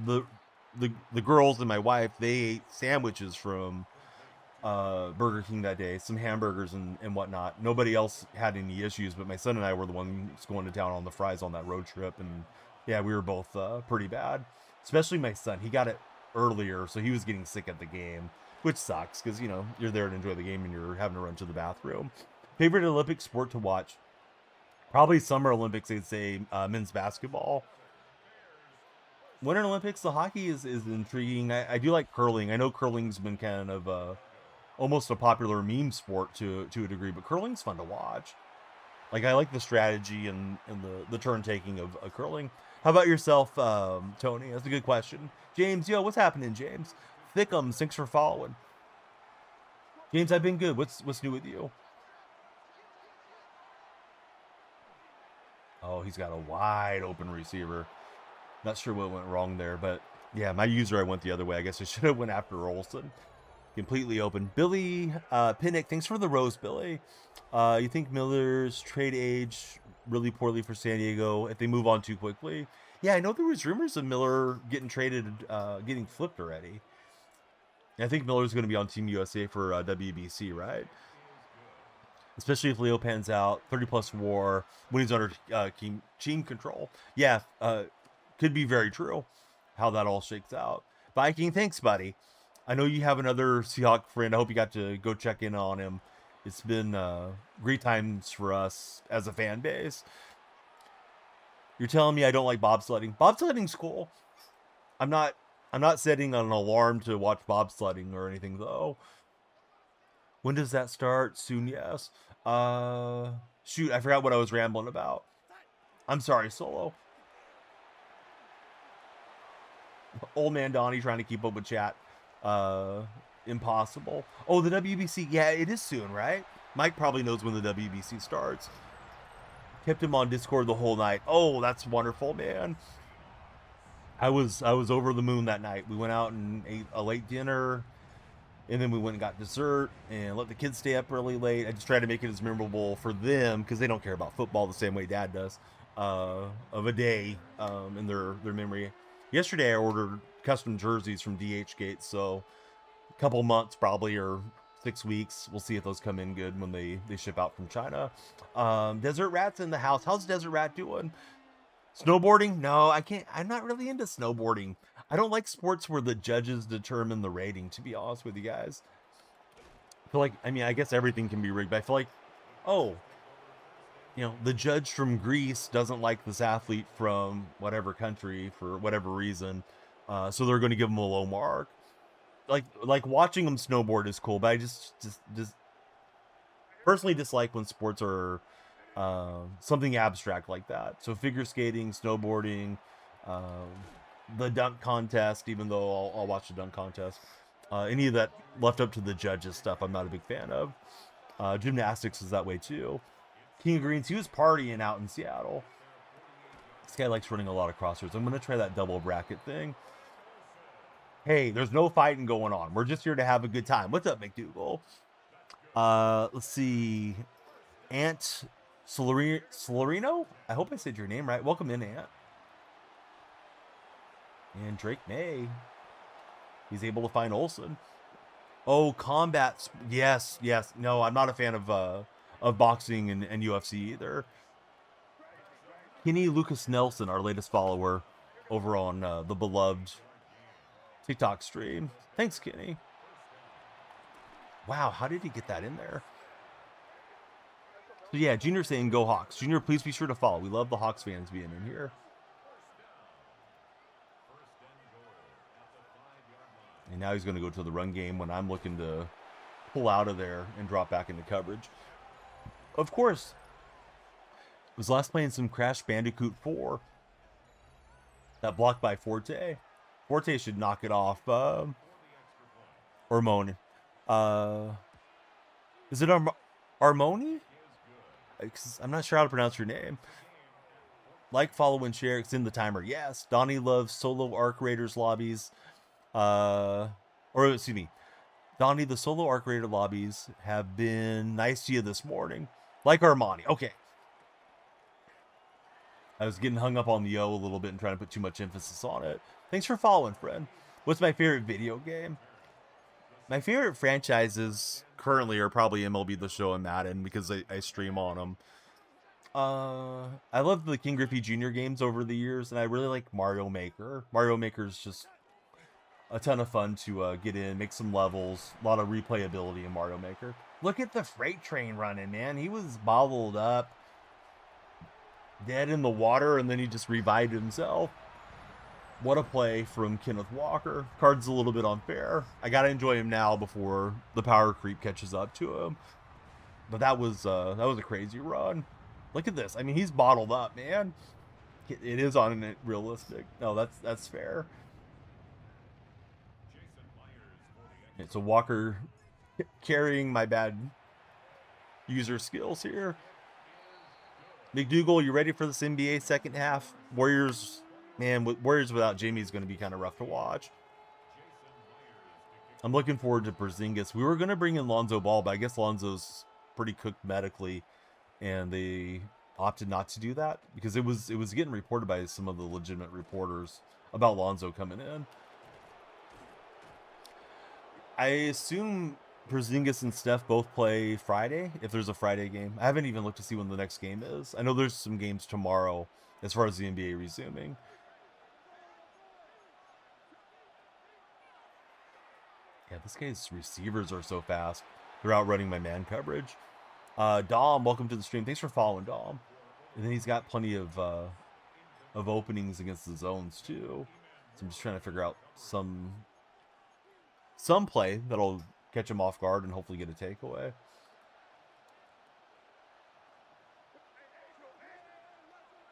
the girls and my wife, they ate sandwiches from Burger King that day, some hamburgers and whatnot. Nobody else had any issues, but my son and I were the ones going to town on the fries on that road trip. And yeah, we were both pretty bad. Especially my son. He got it earlier, so he was getting sick at the game, which sucks because, you know, you're there to enjoy the game and you're having to run to the bathroom. Favorite Olympic sport to watch? Probably Summer Olympics, I'd say men's basketball. Winter Olympics, the hockey is intriguing. I do like curling. I know curling's been kind of almost a popular meme sport to a degree, but curling's fun to watch. Like, I like the strategy and the turn taking of curling. How about yourself, Tony? That's a good question. James, yo, what's happening, James? Thickums, thanks for following. James, I've been good. What's new with you? Oh, he's got a wide open receiver. Not sure what went wrong there, but yeah, my user, I went the other way. I guess I should have went after Olsen. Completely open. Billy Pinnick, thanks for the rose, Billy. You think Miller's trade age really poorly for San Diego if they move on too quickly? Yeah, I know there was rumors of Miller getting traded, getting flipped already. And I think Miller's going to be on Team USA for WBC, right? Especially if Leo pans out, 30-plus WAR, when he's under team control. Yeah, could be very true how that all shakes out. Viking, thanks, buddy. I know you have another Seahawk friend. I hope you got to go check in on him. It's been great times for us as a fan base. You're telling me I don't like bobsledding. Bobsledding's cool. I'm not I'm not setting an alarm to watch bobsledding or anything though. When does that start? Soon, yes. Shoot, I forgot what I was rambling about. I'm sorry, Solo. Old man Donnie trying to keep up with chat. Impossible. Oh, the WBC. Yeah, it is soon, right? Mike probably knows when the WBC starts. Kept him on Discord the whole night. Oh, that's wonderful, man. I was over the moon that night. We went out and ate a late dinner, and then we went and got dessert and let the kids stay up really late. I just tried to make it as memorable for them because they don't care about football the same way Dad does. Of a day in their memory. Yesterday I ordered custom jerseys from DH Gate, so a couple months probably, or 6 weeks. We'll see if those come in good when they ship out from China. Desert Rat's in the house. How's Desert Rat doing? Snowboarding? No, I can't. I'm not really into snowboarding. I don't like sports where the judges determine the rating, to be honest with you guys. I feel like, I mean, I guess everything can be rigged, but I feel like, oh, you know, the judge from Greece doesn't like this athlete from whatever country for whatever reason, so they're going to give him a low mark. Like watching them snowboard is cool, but I just personally dislike when sports are something abstract like that. So figure skating, snowboarding, the dunk contest, even though I'll watch the dunk contest. Any of that left up to the judges stuff, I'm not a big fan of. Gymnastics is that way too. King of Greens, he was partying out in Seattle. This guy likes running a lot of crosswords. I'm going to try that double bracket thing. Hey, there's no fighting going on. We're just here to have a good time. What's up, McDougal? Let's see. Ant Solarino? I hope I said your name right. Welcome in, Ant. And Drake May. He's able to find Olsen. Oh, combat. Yes. No, I'm not a fan of boxing and UFC either. Kenny Lucas Nelson, our latest follower over on the beloved TikTok stream. Thanks, Kenny. Wow, how did he get that in there? So yeah, Junior saying go Hawks. Junior, please be sure to follow. We love the Hawks fans being in here. And now he's going to go to the run game when I'm looking to pull out of there and drop back into coverage. Of course, was last playing some Crash Bandicoot 4. That blocked by Forte. Forte should knock it off. Ormone. Is it Armoni? I'm not sure how to pronounce your name. Like, follow, and share. Extend the timer. Yes. Donnie loves solo Arc Raiders lobbies. Or excuse me. Donnie, the solo Arc Raider lobbies have been nice to you this morning. Like Armani. Okay. I was getting hung up on the O a little bit and trying to put too much emphasis on it. Thanks for following, friend. What's my favorite video game? My favorite franchises currently are probably MLB The Show and Madden because I stream on them. I love the King Griffey Jr. games over the years, and I really like Mario Maker. Mario Maker is just a ton of fun to get in, make some levels, a lot of replayability in Mario Maker. Look at the freight train running, man. He was bottled up, dead in the water, and then he just revived himself. What a play from Kenneth Walker. Card's a little bit unfair. I gotta enjoy him now before the power creep catches up to him. But that was a crazy run. Look at this. I mean, he's bottled up, man. It is unrealistic. No, that's fair. Okay, so Walker carrying my bad user skills here. McDougal, you ready for this NBA second half? Warriors, man, Warriors without Jimmy is going to be kind of rough to watch. I'm looking forward to Porzingis. We were going to bring in Lonzo Ball, but I guess Lonzo's pretty cooked medically, and they opted not to do that because it was getting reported by some of the legitimate reporters about Lonzo coming in. I assume Porzingis and Steph both play Friday, if there's a Friday game. I haven't even looked to see when the next game is. I know there's some games tomorrow as far as the NBA resuming. Yeah, this guy's receivers are so fast. They're outrunning my man coverage. Dom, welcome to the stream. Thanks for following, Dom. And then he's got plenty of openings against the zones, too. So I'm just trying to figure out some play that'll catch him off guard and hopefully get a takeaway.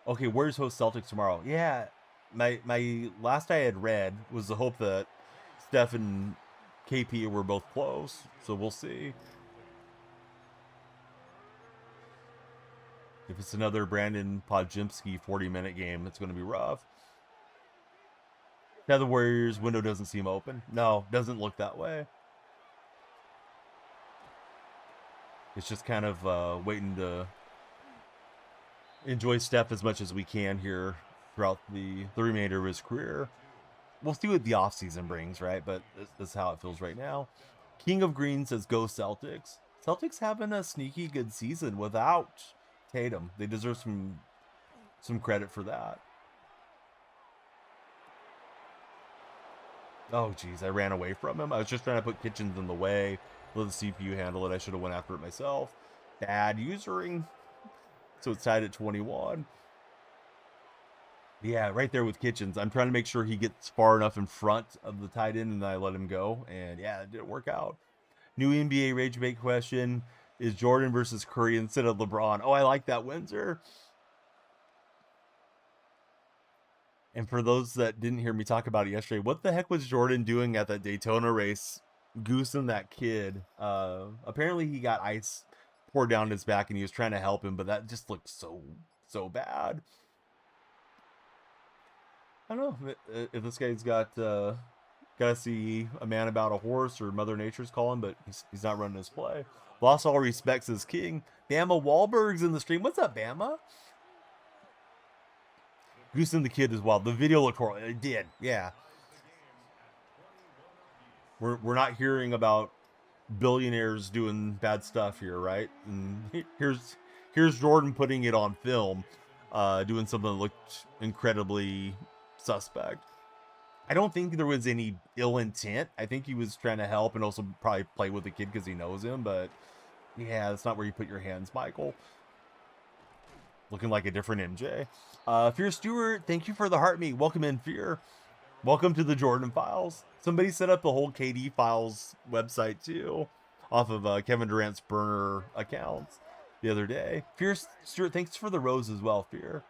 Okay, where's host Celtics tomorrow? Yeah, my last I had read was the hope that Steph and KP were both close, so we'll see. If it's another Brandon Podjimski 40-minute game, it's going to be rough. Now the Warriors window doesn't seem open. No, doesn't look that way. It's just kind of waiting to enjoy Steph as much as we can here throughout the remainder of his career. We'll see what the offseason brings, right? But this is how it feels right now. King of Green says, go Celtics. Celtics having a sneaky good season without Tatum. They deserve some credit for that. Oh, geez, I ran away from him. I was just trying to put Kitchens in the way. Let the CPU handle it. I should have went after it myself. Bad usering. So it's tied at 21. Yeah, right there with Kitchens. I'm trying to make sure he gets far enough in front of the tight end and then I let him go. And yeah, it didn't work out. New NBA Rage Bait question. Is Jordan versus Curry instead of LeBron? Oh, I like that, Windsor. And for those that didn't hear me talk about it yesterday, what the heck was Jordan doing at that Daytona race, goosing that kid? Apparently he got ice poured down his back and he was trying to help him, but that just looked so bad. I don't know if this guy's got to see a man about a horse or Mother Nature's calling, but he's not running his play. Lost all respects as king. Bama Wahlberg's in the stream. What's up, Bama? Goose and the kid as well. The video looked horrible. It did, yeah. We're not hearing about billionaires doing bad stuff here, right? And here's Jordan putting it on film, doing something that looked incredibly suspect. I don't think there was any ill intent. I think he was trying to help and also probably play with the kid because he knows him. But yeah, that's not where you put your hands, Michael. Looking like a different MJ. Fear Stewart, thank you for the heart meet. Welcome in, Fear. Welcome to the Jordan Files. Somebody set up the whole KD Files website too, off of Kevin Durant's burner accounts the other day. Fear Stewart, thanks for the rose as well, Fear.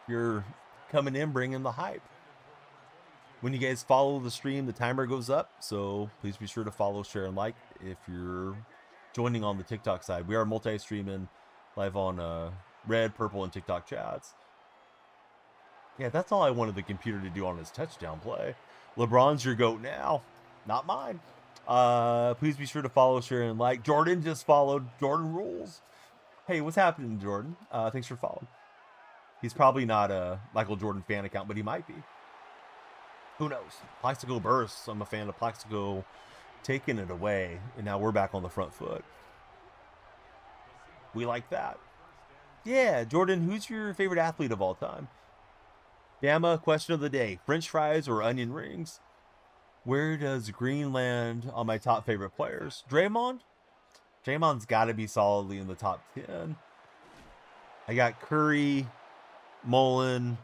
You're coming in, bringing the hype. When you guys follow the stream, the timer goes up, so please be sure to follow, share, and like if you're joining on the TikTok side. We are multi-streaming live on Red, Purple, and TikTok chats. Yeah, that's all I wanted the computer to do on his touchdown play. LeBron's your GOAT now, not mine. Please be sure to follow, share, and like. Jordan just followed. Jordan rules. Hey, what's happening, Jordan? Thanks for following. He's probably not a Michael Jordan fan account, but he might be. Who knows? Plaxico bursts. I'm a fan of Plaxico taking it away, and now we're back on the front foot. We like that. Yeah, Jordan, who's your favorite athlete of all time? Bama, question of the day. French fries or onion rings? Where does Green land on my top favorite players? Draymond? Draymond's got to be solidly in the top 10. I got Curry, Mullen,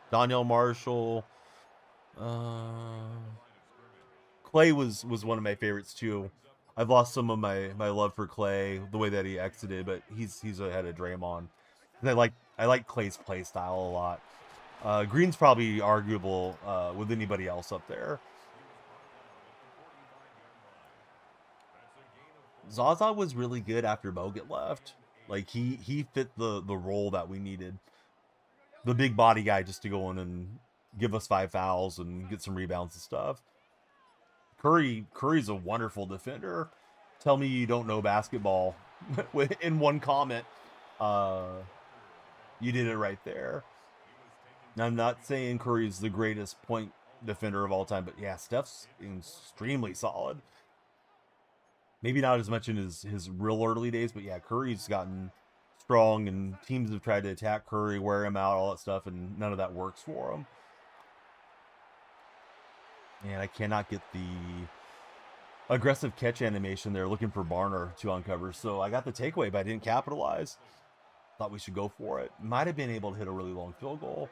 Donnell Marshall. Clay was one of my favorites too. I've lost some of my love for Clay, the way that he exited, but he's ahead of Draymond. And I like Clay's play style a lot. Green's probably arguable with anybody else up there. Zaza was really good after Bogut left. Like he fit the role that we needed. The big body guy just to go in and give us 5 fouls and get some rebounds and stuff. Curry's a wonderful defender. Tell me you don't know basketball in one comment. You did it right there. Now, I'm not saying Curry's the greatest point defender of all time, but yeah, Steph's extremely solid. Maybe not as much in his real early days, but yeah, Curry's gotten strong, and teams have tried to attack Curry, wear him out, all that stuff, and none of that works for him. And I cannot get the aggressive catch animation there, looking for Barner to uncover. So I got the takeaway, but I didn't capitalize. Thought we should go for it. Might have been able to hit a really long field goal.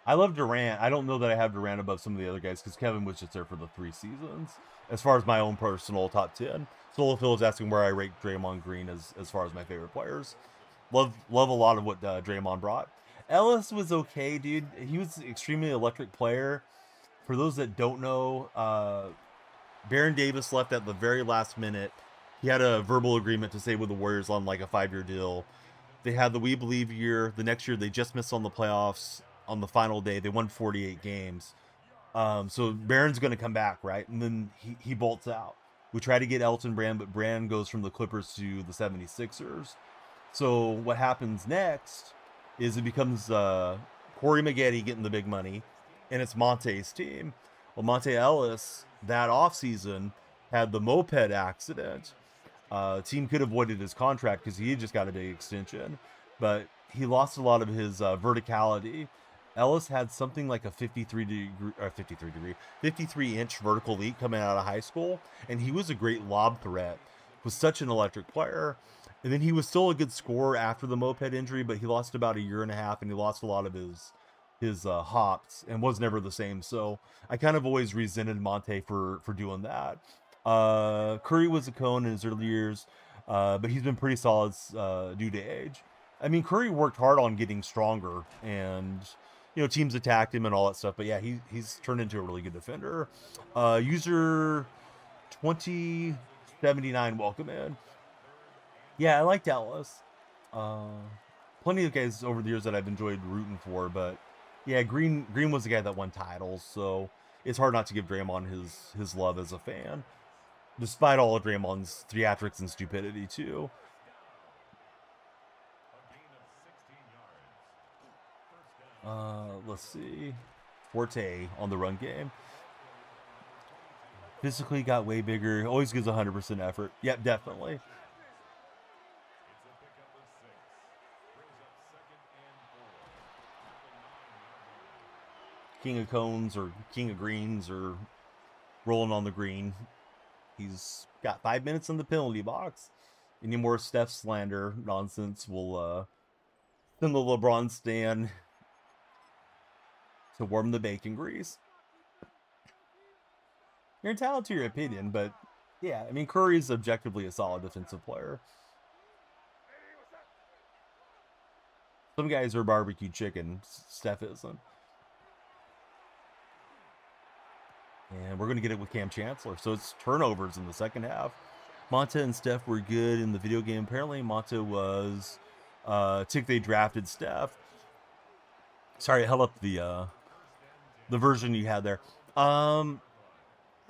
I love Durant. I don't know that I have Durant above some of the other guys because Kevin was just there for the 3 seasons. As far as my own personal top 10, Solo Phil is asking where I rate Draymond Green as far as my favorite players. Love a lot of what Draymond brought. Ellis was okay, dude. He was an extremely electric player. For those that don't know, Baron Davis left at the very last minute. He had a verbal agreement to stay with the Warriors on like a 5-year deal. They had the We Believe year. The next year, they just missed on the playoffs on the final day. They won 48 games. So Baron's going to come back, right? And then he bolts out. We try to get Elton Brand, but Brand goes from the Clippers to the 76ers. So what happens next is it becomes Corey Maggette getting the big money, and it's Monte's team. Well, Monte Ellis, that offseason, had the moped accident. Team could have voided his contract because he had just got a big extension, but he lost a lot of his verticality. Ellis had something like a 53-inch vertical leap coming out of high school, and he was a great lob threat. Was such an electric player. And then he was still a good scorer after the moped injury, but he lost about a year and a half, and he lost a lot of his hops and was never the same. So I kind of always resented Monte for doing that. Curry was a cone in his early years, but he's been pretty solid due to age. I mean, Curry worked hard on getting stronger, and teams attacked him and all that stuff. But yeah, he's turned into a really good defender. User 2079, welcome in. Yeah, I liked Ellis. Plenty of guys over the years that I've enjoyed rooting for, but yeah, Green was the guy that won titles, so it's hard not to give Draymond his love as a fan, despite all of Draymond's theatrics and stupidity too. Let's see. Forte on the run game. Physically got way bigger. Always gives 100% effort. Yep, definitely. King of cones or king of greens or rolling on the green. He's got 5 minutes in the penalty box. Any more Steph slander nonsense will send the LeBron stand to warm the bacon grease. You're entitled to your opinion, but yeah, I mean, Curry's objectively a solid defensive player. Some guys are barbecue chicken. Steph isn't. And we're going to get it with Cam Chancellor. So it's turnovers in the second half. Monta and Steph were good in the video game. Apparently, Monta was tick they drafted Steph. Sorry, I held up the version you had there. I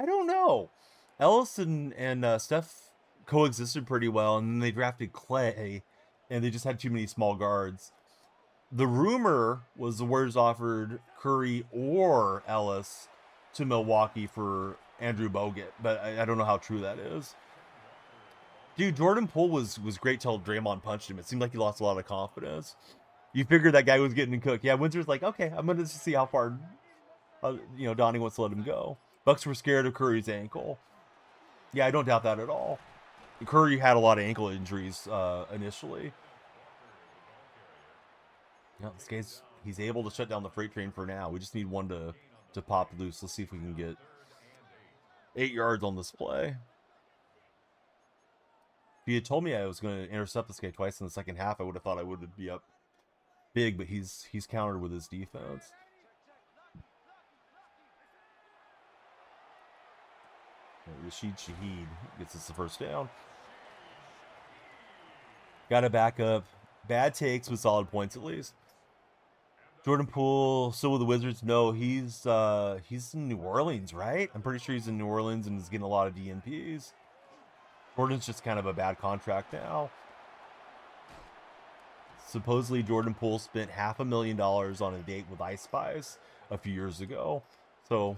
don't know. Ellis and Steph coexisted pretty well, and then they drafted Clay, and they just had too many small guards. The rumor was the Warriors offered Curry or Ellis to Milwaukee for Andrew Bogut, but I don't know how true that is. Dude, Jordan Poole was great till Draymond punched him. It seemed like he lost a lot of confidence. You figured that guy was getting cooked. Yeah, Windsor's like, okay, I'm going to see how far, Donnie wants to let him go. Bucks were scared of Curry's ankle. Yeah, I don't doubt that at all. Curry had a lot of ankle injuries initially. This guy's, he's able to shut down the freight train for now. We just need one to pop loose. Let's see if we can get 8 yards on this play. If you had told me I was going to intercept this guy twice in the second half, I would have thought I would be up big, but he's countered with his defense. Rashid Shaheed gets us the first down. Got to back up. Bad takes with solid points at least. Jordan Poole still with the Wizards? No, he's in New Orleans, right? I'm pretty sure he's in New Orleans and is getting a lot of DNPs. Jordan's just kind of a bad contract now. Supposedly Jordan Poole spent $500,000 on a date with Ice Spice a few years ago. So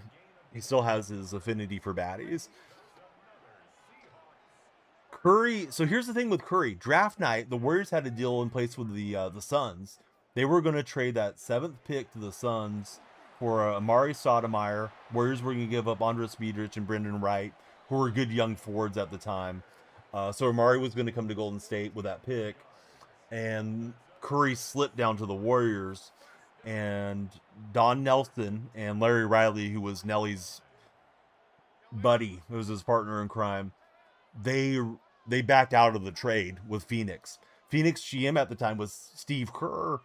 he still has his affinity for baddies. Curry, so here's the thing with Curry. Draft night, the Warriors had a deal in place with the Suns. They were going to trade that 7th pick to the Suns for Amari Stoudemire. Warriors were going to give up Andres Biedrich and Brendan Wright, who were good young forwards at the time. So Amari was going to come to Golden State with that pick. and Curry slipped down to the Warriors, and Don Nelson and Larry Riley, who was Nelly's buddy, who was his partner in crime, they they backed out of the trade with Phoenix. Phoenix GM at the time was Steve Kerr,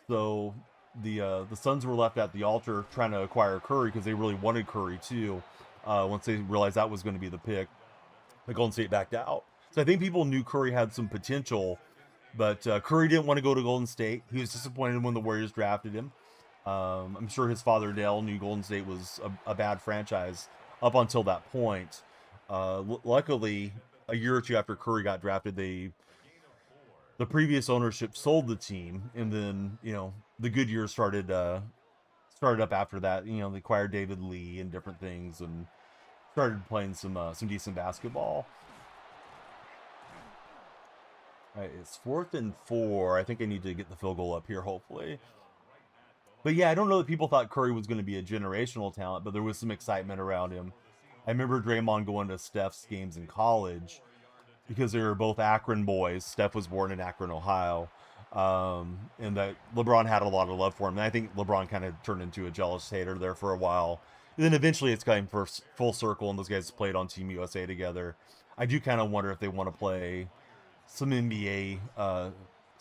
so the Suns were left at the altar trying to acquire Curry because they really wanted Curry too. Once they realized that was going to be the pick, the Golden State backed out. So I think people knew Curry had some potential, but Curry didn't want to go to Golden State. He was disappointed when the Warriors drafted him. I'm sure his father Dale knew Golden State was a bad franchise up until that point. Luckily, a year or two after Curry got drafted, the previous ownership sold the team, and then the good years started up after that. They acquired David Lee and different things, and started playing some decent basketball. All right, it's 4th and 4. I think I need to get the field goal up here, hopefully. But yeah, I don't know that people thought Curry was going to be a generational talent, but there was some excitement around him. I remember Draymond going to Steph's games in college because they were both Akron boys. Steph was born in Akron, Ohio. And that LeBron had a lot of love for him. And I think LeBron kind of turned into a jealous hater there for a while. And then eventually it's came for full circle, and those guys played on Team USA together. I do kind of wonder if they want to play some NBA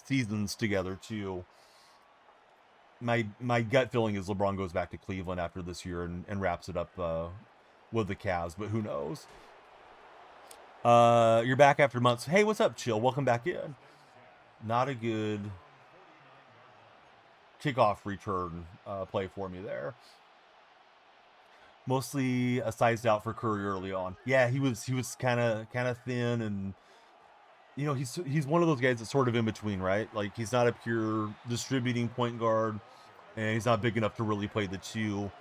seasons together too. My gut feeling is LeBron goes back to Cleveland after this year and wraps it up with the Cavs, but who knows? You're back after months. Hey, what's up, Chill? Welcome back in. Not a good kickoff return play for me there. Mostly a sized out for Curry early on. Yeah, he was kind of thin, and he's one of those guys that's sort of in between, right? Like, he's not a pure distributing point guard, and he's not big enough to really play the two.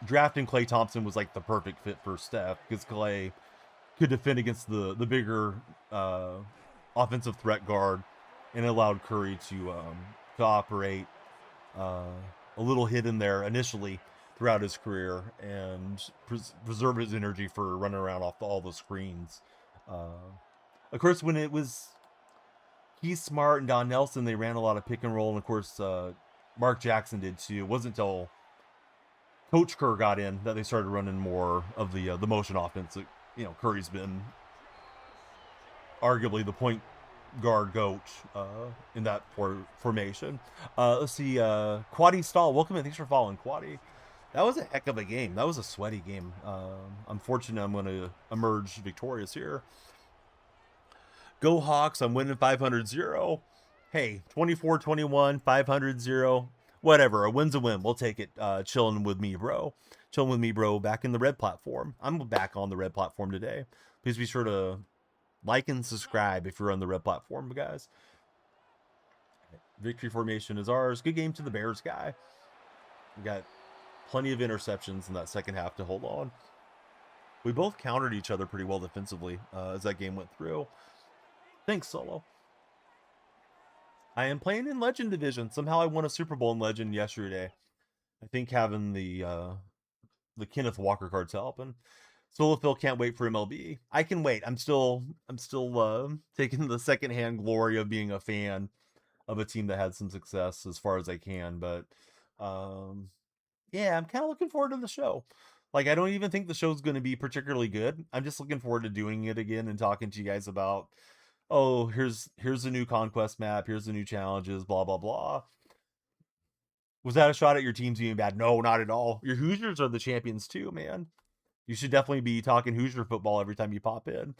Drafting Klay Thompson was like the perfect fit for Steph, because Klay could defend against the bigger offensive threat guard, and it allowed Curry to operate a little hidden there initially throughout his career, and preserve his energy for running around off all the screens. Of course, when it was Keith Smart and Don Nelson, they ran a lot of pick and roll, and of course Mark Jackson did too. It wasn't until Coach Kerr got in that they started running more of the motion offense. Curry's been arguably the point guard goat in that formation. Let's see, Quaddy Stahl, welcome in. Thanks for following, Quaddy. That was a heck of a game. That was a sweaty game. Unfortunately, I'm going to emerge victorious here. Go Hawks. I'm winning 500-0. Hey, 24-21, 500-0. Whatever. A win's a win. We'll take it. Chilling with me, bro. Chilling with me, bro. Back in the red platform. I'm back on the red platform today. Please be sure to like and subscribe if you're on the red platform, guys. Victory formation is ours. Good game to the Bears guy. We got plenty of interceptions in that second half to hold on. We both countered each other pretty well defensively as that game went through. Thanks, Solo. I am playing in Legend Division. Somehow I won a Super Bowl in Legend yesterday. I think having the Kenneth Walker cards helping. Solo Phil can't wait for MLB. I can wait. I'm still taking the secondhand glory of being a fan of a team that had some success as far as I can. But yeah, I'm kind of looking forward to the show. Like, I don't even think the show's going to be particularly good. I'm just looking forward to doing it again and talking to you guys about, oh, here's the new conquest map, here's the new challenges, blah blah blah. Was that a shot at your teams being bad? No, not at all. Your Hoosiers are the champions too, man. You should definitely be talking Hoosier football every time you pop in.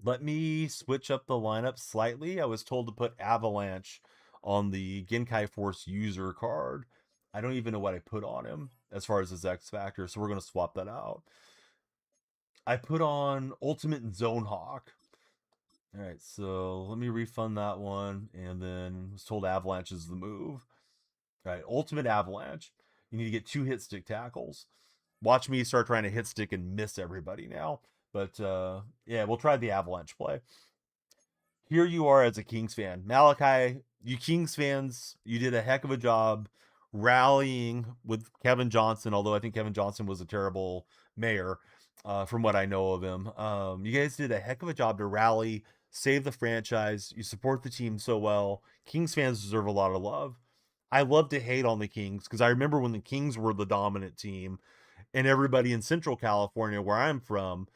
Let me switch up the lineup slightly. I was told to put Avalanche on the Genkai Force user card. I don't even know what I put on him as far as his X Factor, so we're going to swap that out. I put on Ultimate Zone Hawk. All right, so let me refund that one, and then was told Avalanche is the move. All right, Ultimate Avalanche. You need to get 2 hit stick tackles. Watch me start trying to hit stick and miss everybody now. But yeah, we'll try the Avalanche play. Here you are as a Kings fan. Malachi, you Kings fans, you did a heck of a job rallying with Kevin Johnson, although I think Kevin Johnson was a terrible mayor from what I know of him. You guys did a heck of a job to rally save the franchise. You support the team so well. Kings fans deserve a lot of love. I love to hate on the Kings because I remember when the Kings were the dominant team, and everybody in Central California, where I'm from,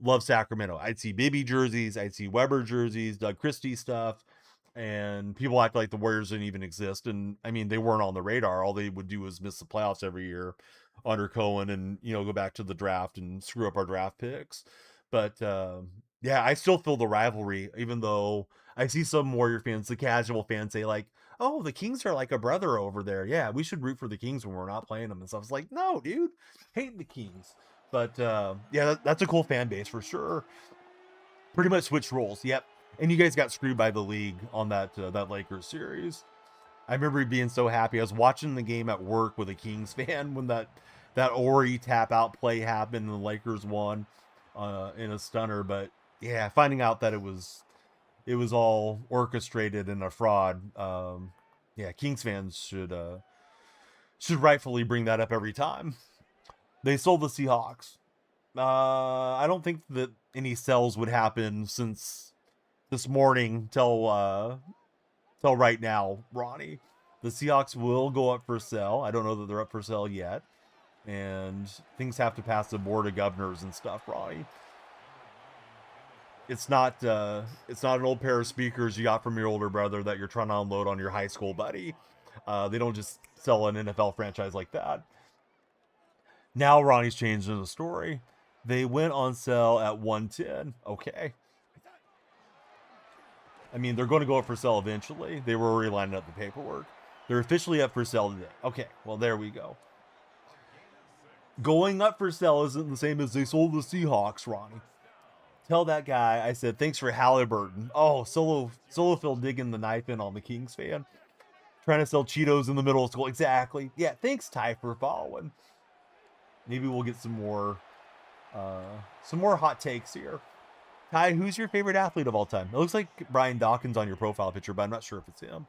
loved Sacramento. I'd see Bibby jerseys, I'd see Weber jerseys, Doug Christie stuff, and people act like the Warriors didn't even exist. And I mean, they weren't on the radar. All they would do was miss the playoffs every year under Cohen, and go back to the draft and screw up our draft picks. But yeah, I still feel the rivalry, even though I see some Warrior fans, the casual fans, say like, "Oh, the Kings are like a brother over there. Yeah, we should root for the Kings when we're not playing them and stuff." It's like, no, dude, hate the Kings. But yeah, that's a cool fan base for sure. Pretty much switched roles. Yep. And you guys got screwed by the league on that Lakers series. I remember being so happy. I was watching the game at work with a Kings fan when that Ori tap out play happened and the Lakers won in a stunner. But yeah, finding out that it was all orchestrated and a fraud. Yeah, Kings fans should rightfully bring that up every time. They sold the Seahawks. I don't think that any sells would happen since this morning till right now, Ronnie. The Seahawks will go up for sale. I don't know that they're up for sale yet. And things have to pass the board of governors and stuff, Ronnie. It's not an old pair of speakers you got from your older brother that you're trying to unload on your high school buddy. They don't just sell an NFL franchise like that. Now Ronnie's changing the story. They went on sale at 110. Okay. I mean, they're going to go up for sale eventually. They were already lining up the paperwork. They're officially up for sale today. Okay, well, there we go. Going up for sale isn't the same as they sold the Seahawks, Ronnie. Tell that guy I said, thanks for Halliburton. Oh, Solo Phil digging the knife in on the Kings fan. Trying to sell Cheetos in the middle of school. Exactly. Yeah, thanks, Ty, for following. Maybe we'll get some more hot takes here. Ty, who's your favorite athlete of all time? It looks like Brian Dawkins on your profile picture, but I'm not sure if it's him.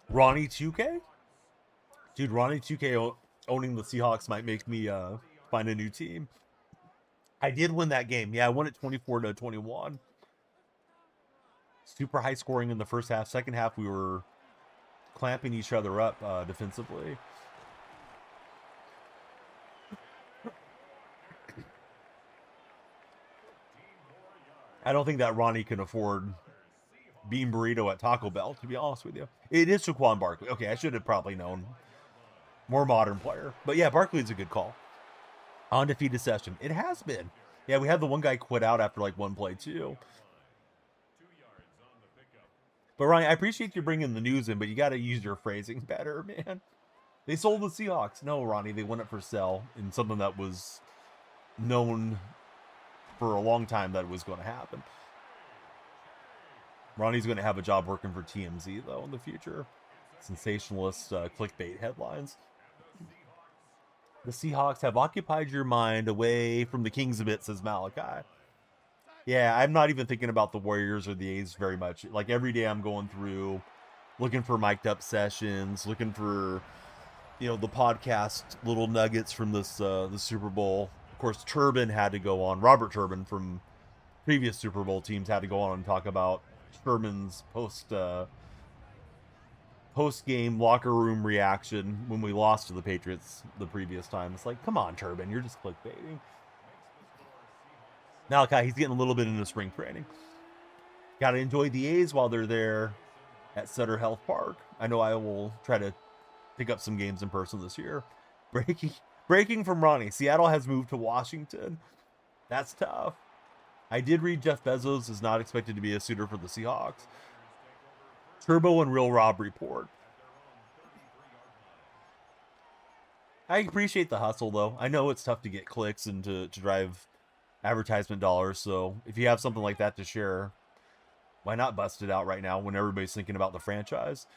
Ronnie 2K? Dude, Ronnie 2K owning the Seahawks might make me find a new team. I did win that game. Yeah, I won it 24-21. Super high scoring in the first half. Second half, we were clamping each other up defensively. I don't think that Ronnie can afford bean burrito at Taco Bell, to be honest with you. It is Saquon Barkley. Okay, I should have probably known. More modern player. But yeah, Barkley's a good call. Undefeated session. It has been. Yeah, we had the one guy quit out after like one play too. But Ronnie, I appreciate you bringing the news in, but you got to use your phrasing better, man. They sold the Seahawks. No, Ronnie, they went up for sale in something that was known for a long time that it was going to happen. Ronnie's going to have a job working for TMZ, though, in the future. Sensationalist clickbait headlines. The Seahawks have occupied your mind away from the Kings a bit, says Malachi. Yeah, I'm not even thinking about the Warriors or the A's very much. Like, every day I'm going through, looking for mic'd up sessions, looking for, the podcast little nuggets from this the Super Bowl. Of course, Turbin had to go on. Robert Turbin from previous Super Bowl teams had to go on and talk about Sherman's post-game locker room reaction when we lost to the Patriots the previous time. It's like, come on, Turbin, you're just clickbaiting. Malachi, he's getting a little bit into spring training. Got to enjoy the A's while they're there at Sutter Health Park. I know I will try to pick up some games in person this year. Breaking from Ronnie. Seattle has moved to Washington. That's tough. I did read Jeff Bezos is not expected to be a suitor for the Seahawks. Turbo and Real Rob report. I appreciate the hustle, though. I know it's tough to get clicks and to drive advertisement dollars, so if you have something like that to share, why not bust it out right now when everybody's thinking about the franchise?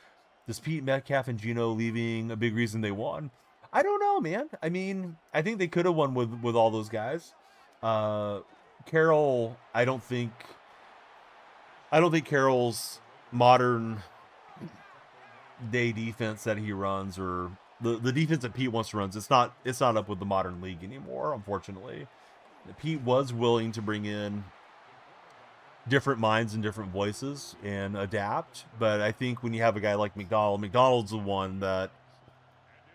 Does Pete Metcalf and Geno leaving a big reason they won? I don't know, man. I mean, I think they could have won with all those guys. Carroll, I don't think Carroll's modern day defense that he runs, or the defense that Pete wants to run, it's not up with the modern league anymore, unfortunately. Pete was willing to bring in different minds and different voices and adapt. But I think when you have a guy like McDonald's the one that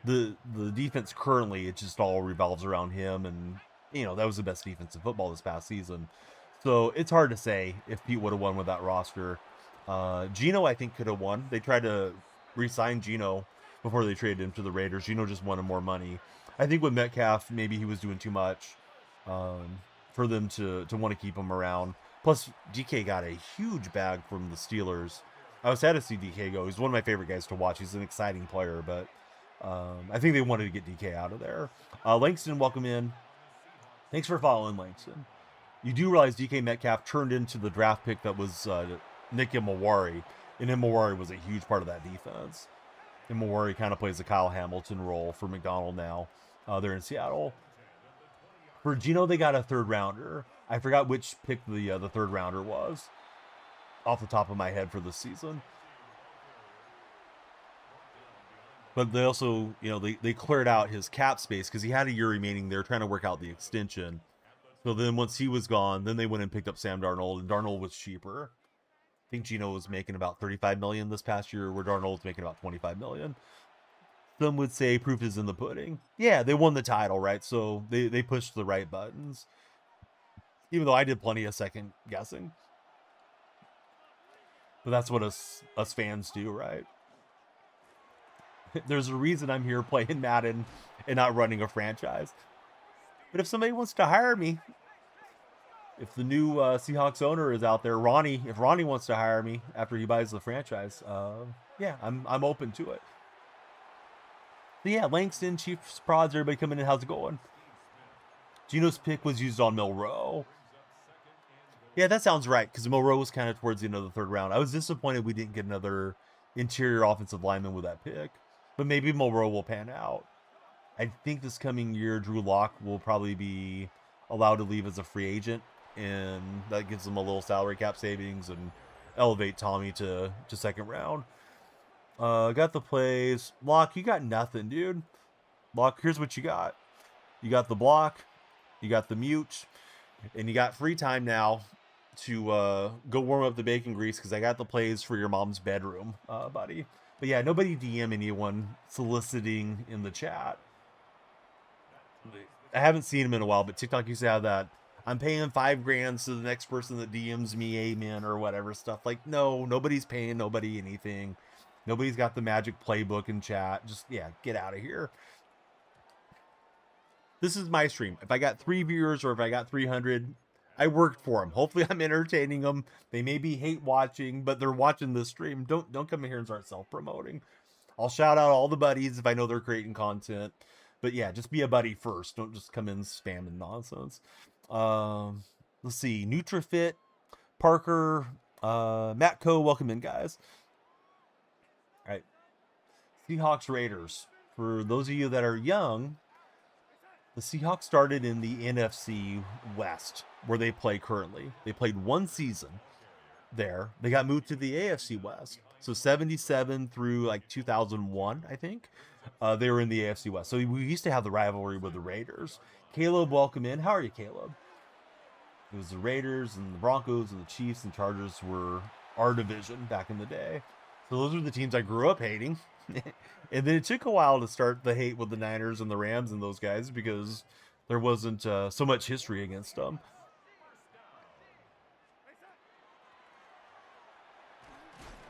the defense currently, it just all revolves around him, and that was the best defense in football this past season. So it's hard to say if Pete would have won with that roster. Geno, I think, could have won. They tried to re-sign Geno before they traded him to the Raiders. Geno just wanted more money. I think with Metcalf, maybe he was doing too much for them to want to keep him around. Plus, DK got a huge bag from the Steelers. I was sad to see DK go. He's one of my favorite guys to watch. He's an exciting player, but I think they wanted to get DK out of there. Langston, welcome in. Thanks for following, Langston. You do realize DK Metcalf turned into the draft pick that was Nick Imawari, and Imawari was a huge part of that defense. Imawari kind of plays the Kyle Hamilton role for McDonald now. They're in Seattle. For Geno, they got a third rounder. I forgot which pick the third rounder was off the top of my head for this season. But they also, they cleared out his cap space because he had a year remaining. They're trying to work out the extension. So then once he was gone, then they went and picked up Sam Darnold, and Darnold was cheaper. I think Geno was making about $35 million this past year, where Darnold was making about $25 million. Some would say proof is in the pudding. Yeah, they won the title, right? So they pushed the right buttons. Even though I did plenty of second guessing. But that's what us fans do, right? There's a reason I'm here playing Madden and not running a franchise. But if somebody wants to hire me, if the new Seahawks owner is out there, if Ronnie wants to hire me after he buys the franchise, yeah, I'm open to it. So yeah, Langston, Chiefs Prods, everybody coming in, how's it going? Geno's pick was used on Milroe. Yeah, that sounds right, because Milroe was kind of towards the end of the third round. I was disappointed we didn't get another interior offensive lineman with that pick, but maybe Milroe will pan out. I think this coming year, Drew Lock will probably be allowed to leave as a free agent, and that gives them a little salary cap savings and elevate Tommy to second round. Got the plays. Lock, you got nothing, dude. Lock, here's what you got. You got the block, you got the mute, and you got free time now to go warm up the bacon grease, because I got the plays for your mom's bedroom, buddy. But yeah, nobody DM anyone soliciting in the chat. I haven't seen him in a while, but TikTok used to have that, I'm paying $5,000 to the next person that DMs me, amen, or whatever stuff. Like, no, nobody's paying nobody anything. Nobody's got the magic playbook in chat. Just, yeah, get out of here. This is my stream. If I got 3 viewers or if I got 300, I worked for them. Hopefully I'm entertaining them. They maybe hate watching, but they're watching this stream. Don't come in here and start self-promoting. I'll shout out all the buddies if I know they're creating content. But yeah, just be a buddy first. Don't just come in spamming nonsense. Let's see. NutraFit, Parker, Matt Co. Welcome in, guys. All right. Seahawks Raiders. For those of you that are young, the Seahawks started in the NFC West, where they play currently. They played one season there. They got moved to the AFC West. So 77 through like 2001, I think. They were in the AFC West. So we used to have the rivalry with the Raiders. Caleb, welcome in. How are you, Caleb? It was the Raiders and the Broncos and the Chiefs and Chargers were our division back in the day. So those were the teams I grew up hating. And then it took a while to start the hate with the Niners and the Rams and those guys, because there wasn't so much history against them.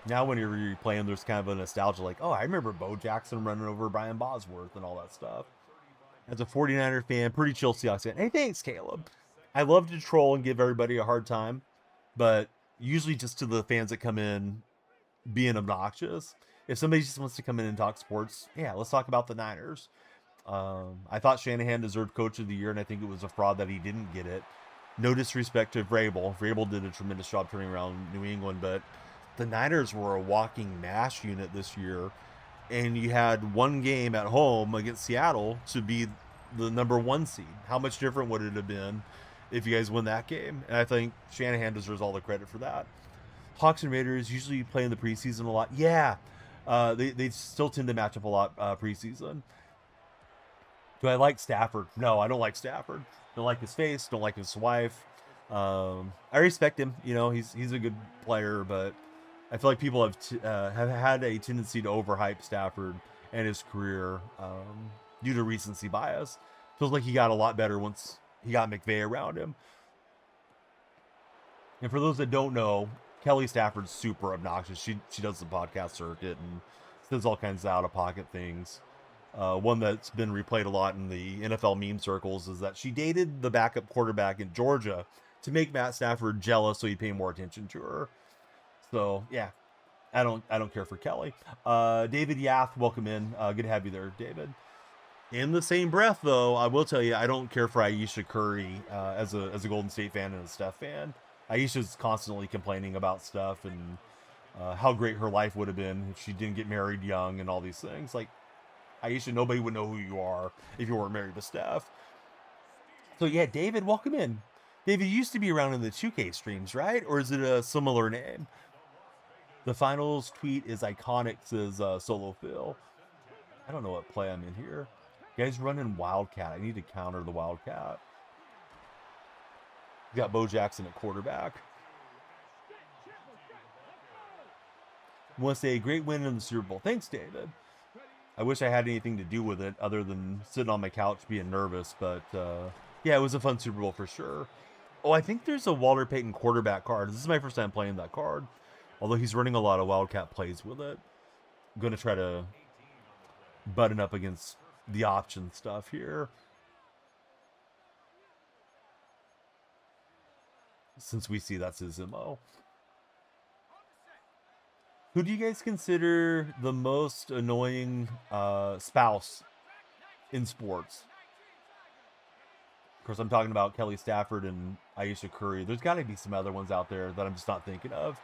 Now when you're replaying, there's kind of a nostalgia, like, oh, I remember Bo Jackson running over Brian Bosworth and all that stuff. As a 49er fan, pretty chill Seahawks fan. Hey, thanks, Caleb. I love to troll and give everybody a hard time, but usually just to the fans that come in being obnoxious. If somebody just wants to come in and talk sports, yeah, let's talk about the Niners. I thought Shanahan deserved Coach of the Year, and I think it was a fraud that he didn't get it. No disrespect to Vrabel. Vrabel did a tremendous job turning around New England, but the Niners were a walking mash unit this year, and you had one game at home against Seattle to be the number 1 seed. How much different would it have been if you guys win that game? And I think Shanahan deserves all the credit for that. Hawks and Raiders usually play in the preseason a lot. Yeah, they still tend to match up a lot preseason. Do I like Stafford? No, I don't like Stafford. Don't like his face. Don't like his wife. I respect him. You know, he's a good player, but I feel like people have had a tendency to overhype Stafford and his career due to recency bias. Feels like he got a lot better once he got McVay around him. And for those that don't know, Kelly Stafford's super obnoxious. She does the podcast circuit and says all kinds of out of pocket things. One that's been replayed a lot in the NFL meme circles is that she dated the backup quarterback in Georgia to make Matt Stafford jealous so he'd pay more attention to her. So yeah, I don't care for Kelly. David Yath, welcome in. Good to have you there, David. In the same breath, though, I will tell you I don't care for Ayesha Curry as a Golden State fan and a Steph fan. Ayesha's constantly complaining about stuff and how great her life would have been if she didn't get married young and all these things. Like, Ayesha, nobody would know who you are if you weren't married to Steph. So yeah, David, welcome in. David, you used to be around in the 2K streams, right? Or is it a similar name? The finals tweet is iconic, says Solo Phil. I don't know what play I'm in here. You guys running Wildcat. I need to counter the Wildcat. You got Bo Jackson at quarterback. I want to say great win in the Super Bowl. Thanks, David. I wish I had anything to do with it other than sitting on my couch being nervous. But yeah, it was a fun Super Bowl for sure. Oh, I think there's a Walter Payton quarterback card. This is my first time playing that card. Although he's running a lot of Wildcat plays with it. I'm going to try to button up against the option stuff here. Since we see that's his MO. Who do you guys consider the most annoying spouse in sports? Of course, I'm talking about Kelly Stafford and Ayesha Curry. There's got to be some other ones out there that I'm just not thinking of.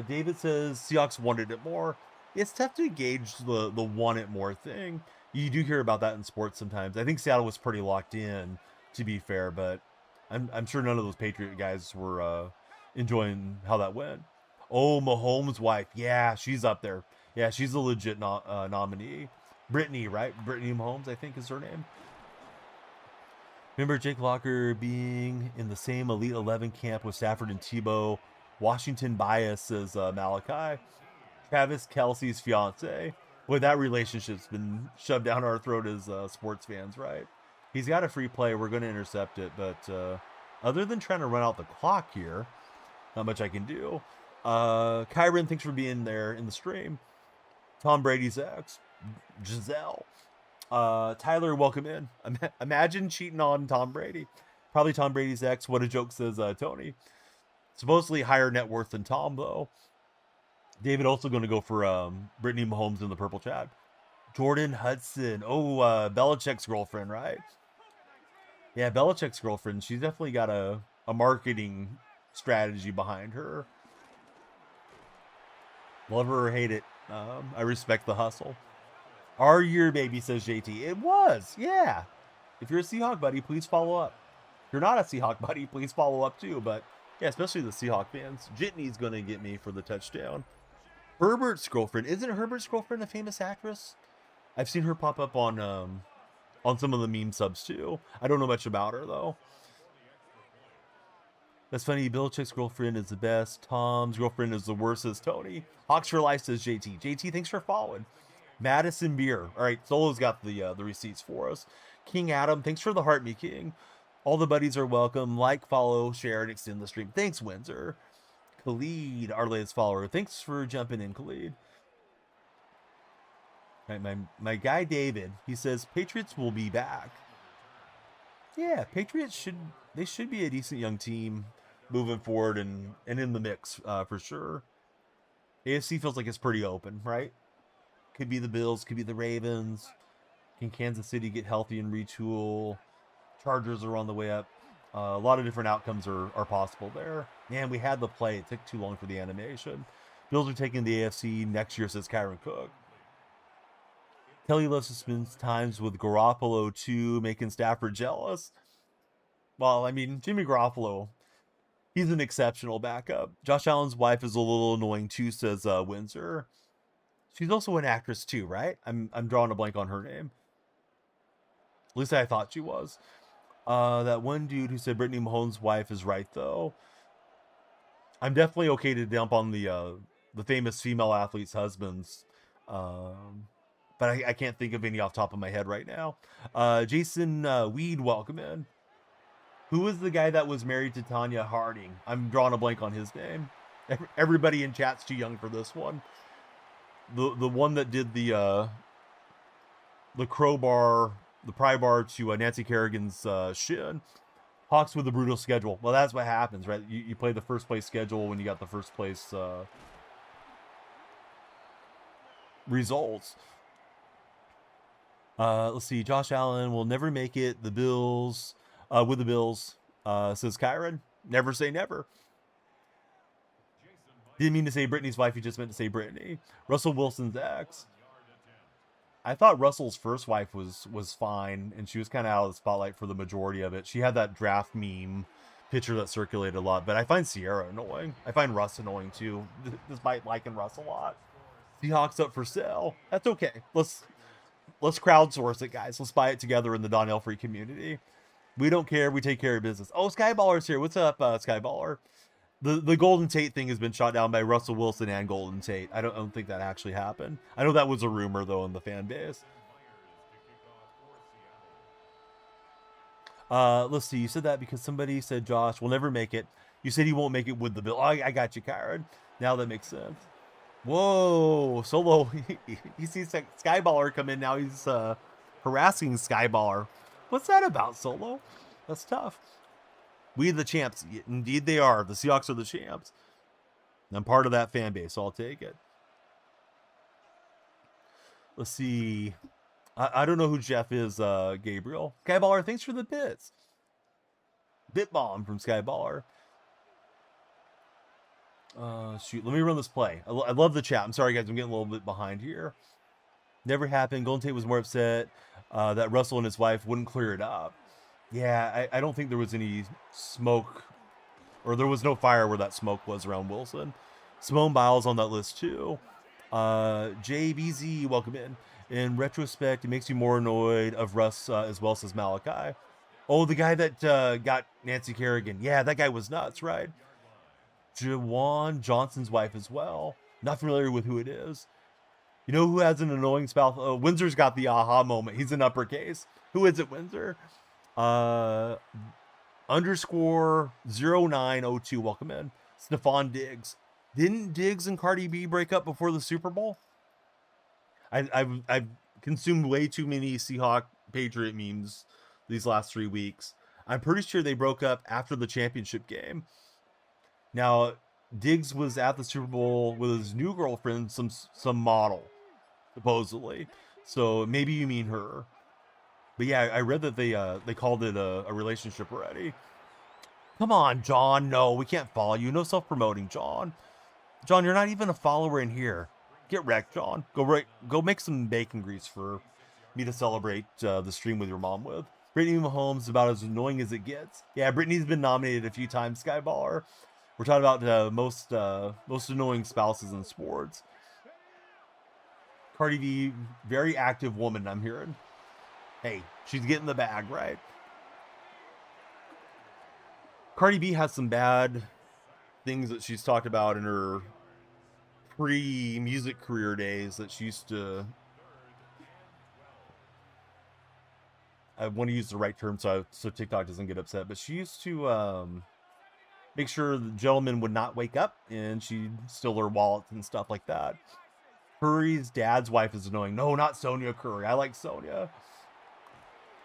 David says Seahawks wanted it more. It's tough to gauge the want it more thing. You do hear about that in sports sometimes. I think Seattle was pretty locked in, to be fair, but I'm sure none of those Patriot guys were enjoying how that went. Oh, Mahomes' wife. Yeah, she's up there. Yeah, she's a legit nominee. Brittany, right? Brittany Mahomes, I think is her name. Remember Jake Locker being in the same Elite 11 camp with Stafford and Tebow. Washington bias, says Malachi. Travis Kelce's fiance. Boy, that relationship's been shoved down our throat as sports fans, right? He's got a free play. We're going to intercept it. But other than trying to run out the clock here, not much I can do. Kyron, thanks for being there in the stream. Tom Brady's ex. Giselle. Tyler, welcome in. Imagine cheating on Tom Brady. Probably Tom Brady's ex. What a joke, says Tony. Supposedly higher net worth than Tom, though. David also going to go for Brittany Mahomes in the purple chat. Jordan Hudson. Oh, Belichick's girlfriend, right? Yeah, Belichick's girlfriend. She's definitely got a marketing strategy behind her. Love her or hate it. I respect the hustle. Our year, baby, says JT. It was, yeah. If you're a Seahawk buddy, please follow up. If you're not a Seahawk buddy, please follow up too. But yeah, especially the Seahawk fans. Jitney's going to get me for the touchdown. Herbert's girlfriend. Isn't Herbert's girlfriend a famous actress? I've seen her pop up on some of the meme subs too. I don't know much about her though. That's funny. Belichick's girlfriend is the best. Tom's girlfriend is the worst, says Tony. Hawks for Life, says JT. JT, thanks for following. Madison Beer. All right, Solo's got the receipts for us. King Adam, thanks for the heart, me king. All the buddies are welcome. Like, follow, share, and extend the stream. Thanks, Windsor. Khalid, our latest follower. Thanks for jumping in, Khalid. All right, my guy David, he says Patriots will be back. Yeah, Patriots should be a decent young team moving forward and in the mix for sure. AFC feels like it's pretty open, right? Could be the Bills, could be the Ravens. Can Kansas City get healthy and retool? Chargers are on the way up. A lot of different outcomes are possible there. Man, we had the play. It took too long for the animation. Bills are taking the AFC next year, says Kyron Cook. Kelly loves to spend times with Garoppolo too, making Stafford jealous. Well, I mean, Jimmy Garoppolo, he's an exceptional backup. Josh Allen's wife is a little annoying too, says Windsor. She's also an actress too, right? I'm drawing a blank on her name. At least I thought she was. That one dude who said Brittany Mahomes' wife is right, though. I'm definitely okay to dump on the famous female athletes' husbands. But I can't think of any off top of my head right now. Jason Weed, welcome in. Who was the guy that was married to Tanya Harding? I'm drawing a blank on his name. Everybody in chat's too young for this one. The one that did the crowbar, the pry bar to Nancy Kerrigan's shin. Hawks with a brutal schedule. Well, that's what happens, right? You play the first place schedule when you got the first place results. Let's see. Josh Allen will never make it. The Bills, with the Bills, says Kyron. Never say never. Didn't mean to say Brittany's wife. You just meant to say Brittany. Russell Wilson's ex. I thought Russell's first wife was fine, and she was kind of out of the spotlight for the majority of it. She had that draft meme picture that circulated a lot, but I find Sierra annoying. I find Russ annoying too, despite liking Russ a lot. Seahawks up for sale. That's okay. Let's crowdsource it, guys. Let's buy it together in the Donnell Free community. We don't care. We take care of business. Oh, Skyballer's here. What's up, Skyballer? The Golden Tate thing has been shot down by Russell Wilson and Golden Tate. I don't think that actually happened. I know that was a rumor, though, in the fan base. Let's see. You said that because somebody said Josh will never make it. You said he won't make it with the Bill. Oh, I got you, Kyron. Now that makes sense. Whoa, Solo. He sees Skyballer come in. Now he's harassing Skyballer. What's that about, Solo? That's tough. We the champs. Indeed they are. The Seahawks are the champs. I'm part of that fan base, so I'll take it. Let's see. I don't know who Jeff is, Gabriel. Skyballer, thanks for the bits. Bit bomb from Skyballer. Shoot, let me run this play. I love the chat. I'm sorry, guys. I'm getting a little bit behind here. Never happened. Golden Tate was more upset that Russell and his wife wouldn't clear it up. Yeah, I don't think there was any smoke, or there was no fire where that smoke was around Wilson. Simone Biles on that list too. JBZ, welcome in. In retrospect, it makes you more annoyed of Russ as well, says Malachi. Oh, the guy that got Nancy Kerrigan. Yeah, that guy was nuts, right? Jawan Johnson's wife as well. Not familiar with who it is. You know who has an annoying spouse? Oh, Windsor's got the aha moment. He's in uppercase. Who is it, Windsor? Underscore 0902. Welcome in. Stephon Diggs. Didn't Diggs and Cardi B break up before the Super Bowl? I've consumed way too many Seahawk Patriot memes these last 3 weeks. I'm pretty sure they broke up after the championship game. Now, Diggs was at the Super Bowl with his new girlfriend, some model, supposedly. So maybe you mean her. But yeah, I read that they called it a relationship already. Come on, John. No, we can't follow you. No self-promoting, John. John, you're not even a follower in here. Get wrecked, John. Go make some bacon grease for me to celebrate the stream with your mom with. Brittany Mahomes is about as annoying as it gets. Yeah, Brittany's been nominated a few times, Skyballer. We're talking about most annoying spouses in sports. Cardi B, very active woman, I'm hearing. Hey, she's getting the bag, right? Cardi B has some bad things that she's talked about in her pre-music career days that she used to... I want to use the right term so TikTok doesn't get upset, but she used to make sure the gentleman would not wake up, and she'd steal their wallets and stuff like that. Curry's dad's wife is annoying. No, not Sonia Curry. I like Sonia.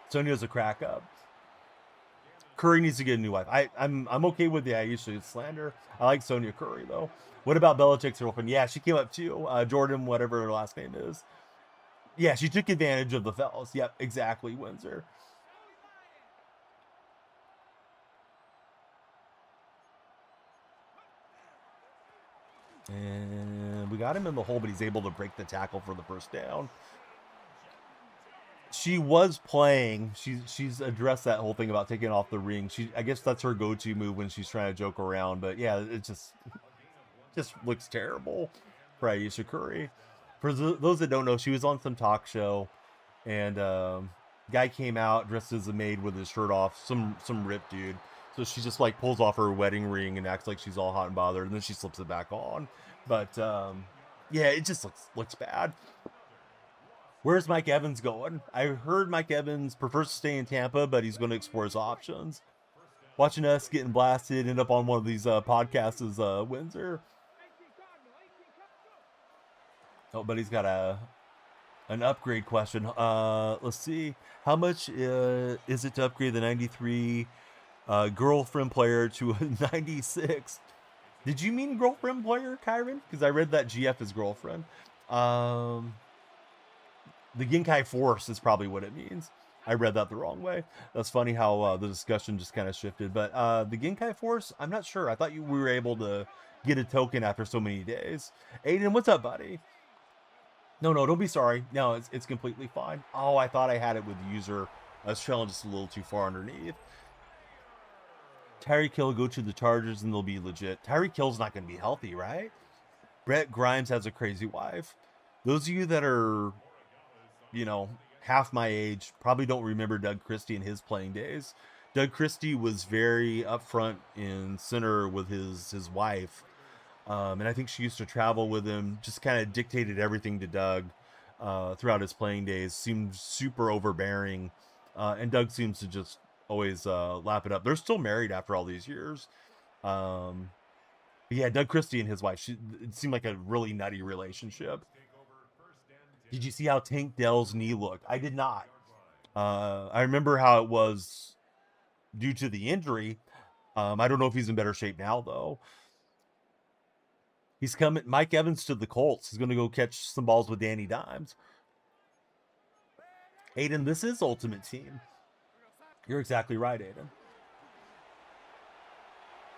Sonia's a crack up. Curry needs to get a new wife. I'm okay with the Aisha slander. I like Sonia Curry though. What about Belichick's girlfriend? Yeah, she came up too. Jordan, whatever her last name is. Yeah, she took advantage of the fellas. Yep, exactly, Windsor. And we got him in the hole, but he's able to break the tackle for the first down. She was playing. She's addressed that whole thing about taking off the ring. I guess that's her go-to move when she's trying to joke around. But yeah, it just looks terrible for Aisha Curry. For those that don't know, she was on some talk show, and Guy came out dressed as a maid with his shirt off, some ripped dude. So she just like pulls off her wedding ring and acts like she's all hot and bothered, and then she slips it back on. But yeah, it just looks bad. Where's Mike Evans going? I heard Mike Evans prefers to stay in Tampa, but he's going to explore his options. Watching us getting blasted, end up on one of these podcasts is Windsor. Oh, but he's got an upgrade question. Let's see. How much is it to upgrade the 93 girlfriend player to a 96? Did you mean girlfriend player, Kyron? Because I read that GF is girlfriend. The Genkai Force is probably what it means. I read that the wrong way. That's funny how the discussion just kind of shifted. But the Genkai Force, I'm not sure. I thought we were able to get a token after so many days. Aiden, what's up, buddy? No, don't be sorry. No, it's completely fine. Oh, I thought I had it with the user. I was trailing just a little too far underneath. Tyreek Hill go to the Chargers and they'll be legit. Tyreek Hill's not going to be healthy, right? Brett Grimes has a crazy wife. Those of you that are, half my age probably don't remember Doug Christie and his playing days. Doug Christie was very upfront and center with his wife. And I think she used to travel with him, just kind of dictated everything to Doug throughout his playing days, seemed super overbearing. And Doug seems to just always lap it up. They're still married after all these years. But yeah, Doug Christie and his wife, it seemed like a really nutty relationship. Did you see how Tank Dell's knee looked? I did not. I remember how it was due to the injury. I don't know if he's in better shape now, though. He's coming. Mike Evans to the Colts. He's going to go catch some balls with Danny Dimes. Aiden, this is Ultimate Team. You're exactly right, Aiden.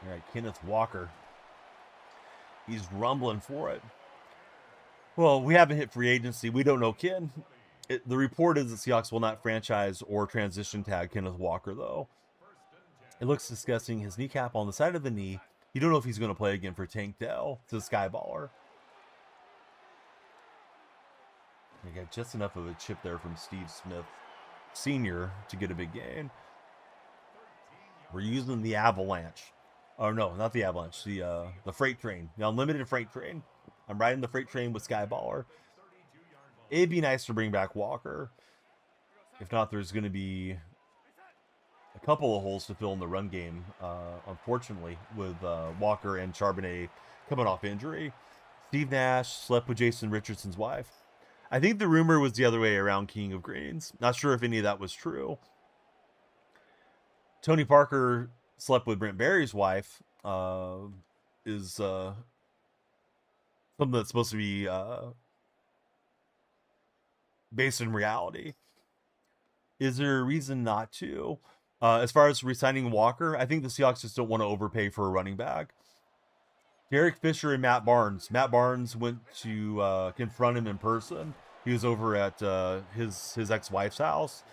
All right, Kenneth Walker. He's rumbling for it. Well, we haven't hit free agency. We don't know Ken. The report is that Seahawks will not franchise or transition tag Kenneth Walker, though. It looks disgusting. His kneecap on the side of the knee. You don't know if he's going to play again for Tank Dell. It's a Skyballer. We got just enough of a chip there from Steve Smith Sr. to get a big gain. We're using the Avalanche. Oh, no, not the Avalanche. The freight train. The unlimited freight train. I'm riding the freight train with Skyballer. It'd be nice to bring back Walker. If not, there's going to be a couple of holes to fill in the run game, unfortunately, with Walker and Charbonnet coming off injury. Steve Nash slept with Jason Richardson's wife. I think the rumor was the other way around, King of Greens. Not sure if any of that was true. Tony Parker slept with Brent Barry's wife. Is something that's supposed to be based in reality. Is there a reason not to? As far as re-signing Walker, I think the Seahawks just don't want to overpay for a running back. Derek Fisher and Matt Barnes. Matt Barnes went to confront him in person. He was over at his ex-wife's house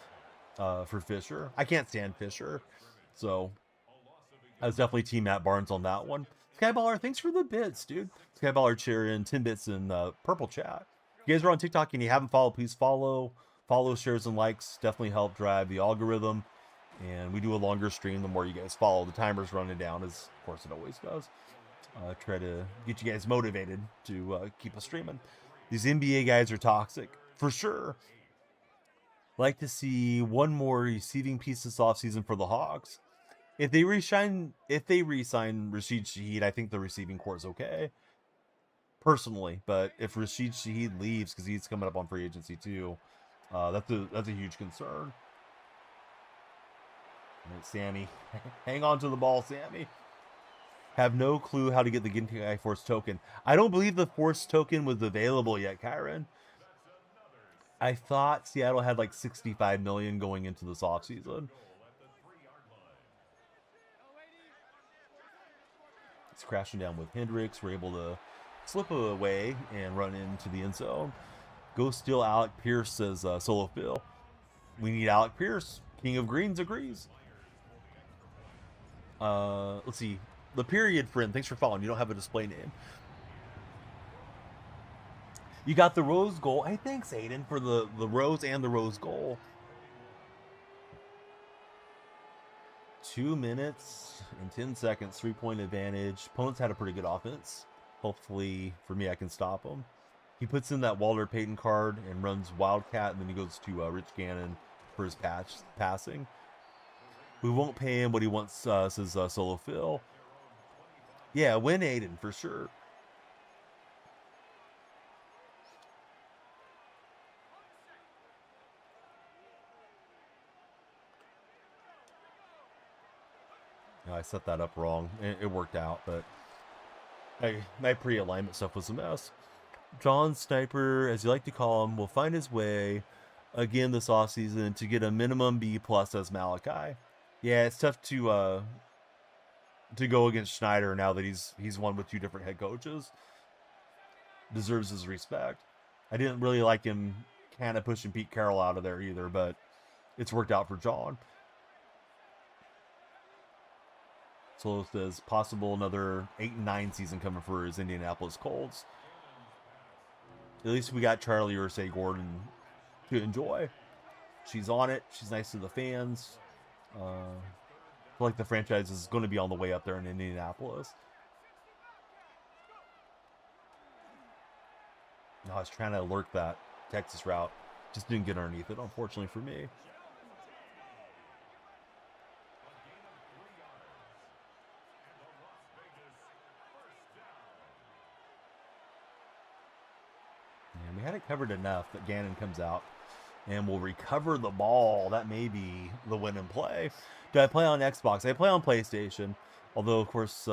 for Fisher. I can't stand Fisher, so I was definitely team Matt Barnes on that one. Skyballer, thanks for the bits, dude. Skyballer cheering 10 bits in purple chat. If you guys are on TikTok and you haven't followed, please follow. Follow, shares, and likes definitely help drive the algorithm. And we do a longer stream the more you guys follow. The timer's running down, as of course it always does. Try to get you guys motivated to keep us streaming. These NBA guys are toxic, for sure. Like to see one more receiving piece this offseason for the Hawks. If they re-sign Rashid Shaheed, I think the receiving core is okay. Personally, but if Rashid Shaheed leaves because he's coming up on free agency too, that's a huge concern. Right, Sammy, hang on to the ball, Sammy. Have no clue how to get the Genkai Force token. I don't believe the Force token was available yet, Kyron. I thought Seattle had like 65 million going into this offseason. It's crashing down with Hendricks. We're able to slip away and run into the end zone. Go steal Alec Pierce, says Solo Phil. We need Alec Pierce. King of Greens agrees. Let's see. The period friend, thanks for following. You don't have a display name. You got the rose goal. Hey, thanks, Aiden, for the rose and the rose goal. 2 minutes and 10 seconds, 3-point advantage. Opponents had a pretty good offense. Hopefully, for me, I can stop them. He puts in that Walter Payton card and runs Wildcat, and then he goes to Rich Gannon for his passing. We won't pay him what he wants, says Solo Phil. Yeah, win Aiden, for sure. No, I set that up wrong. It worked out, but my pre-alignment stuff was a mess. John Sniper, as you like to call him, will find his way again this offseason to get a minimum B+ as Malachi. Yeah, it's tough to go against Schneider now that he's won with 2 different head coaches. Deserves his respect. I didn't really like him kind of pushing Pete Carroll out of there either, but it's worked out for John. So says possible another 8-9 season coming for his Indianapolis Colts. At least we got Charlie Ursay Gordon to enjoy. She's on it. She's nice to the fans. I feel like the franchise is going to be on the way up there in Indianapolis. No, I was trying to lurk that Texas route. Just didn't get underneath it, unfortunately for me. And we had it covered enough that Gannon comes out and will recover the ball. That may be the win and play. Do I play on Xbox? I play on PlayStation. Although, of course,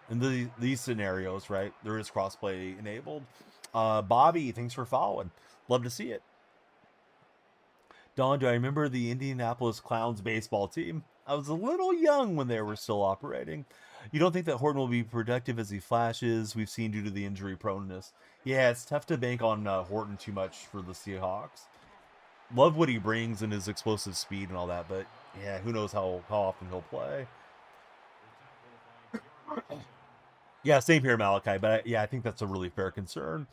in these scenarios, right, there is crossplay enabled. Bobby, thanks for following. Love to see it. Don, do I remember the Indianapolis Clowns baseball team? I was a little young when they were still operating. You don't think that Horton will be productive as he flashes? We've seen due to the injury proneness. Yeah, it's tough to bank on Horton too much for the Seahawks. Love what he brings and his explosive speed and all that, but yeah, who knows how often he'll play. Yeah, same here, Malachi, but yeah, I think that's a really fair concern.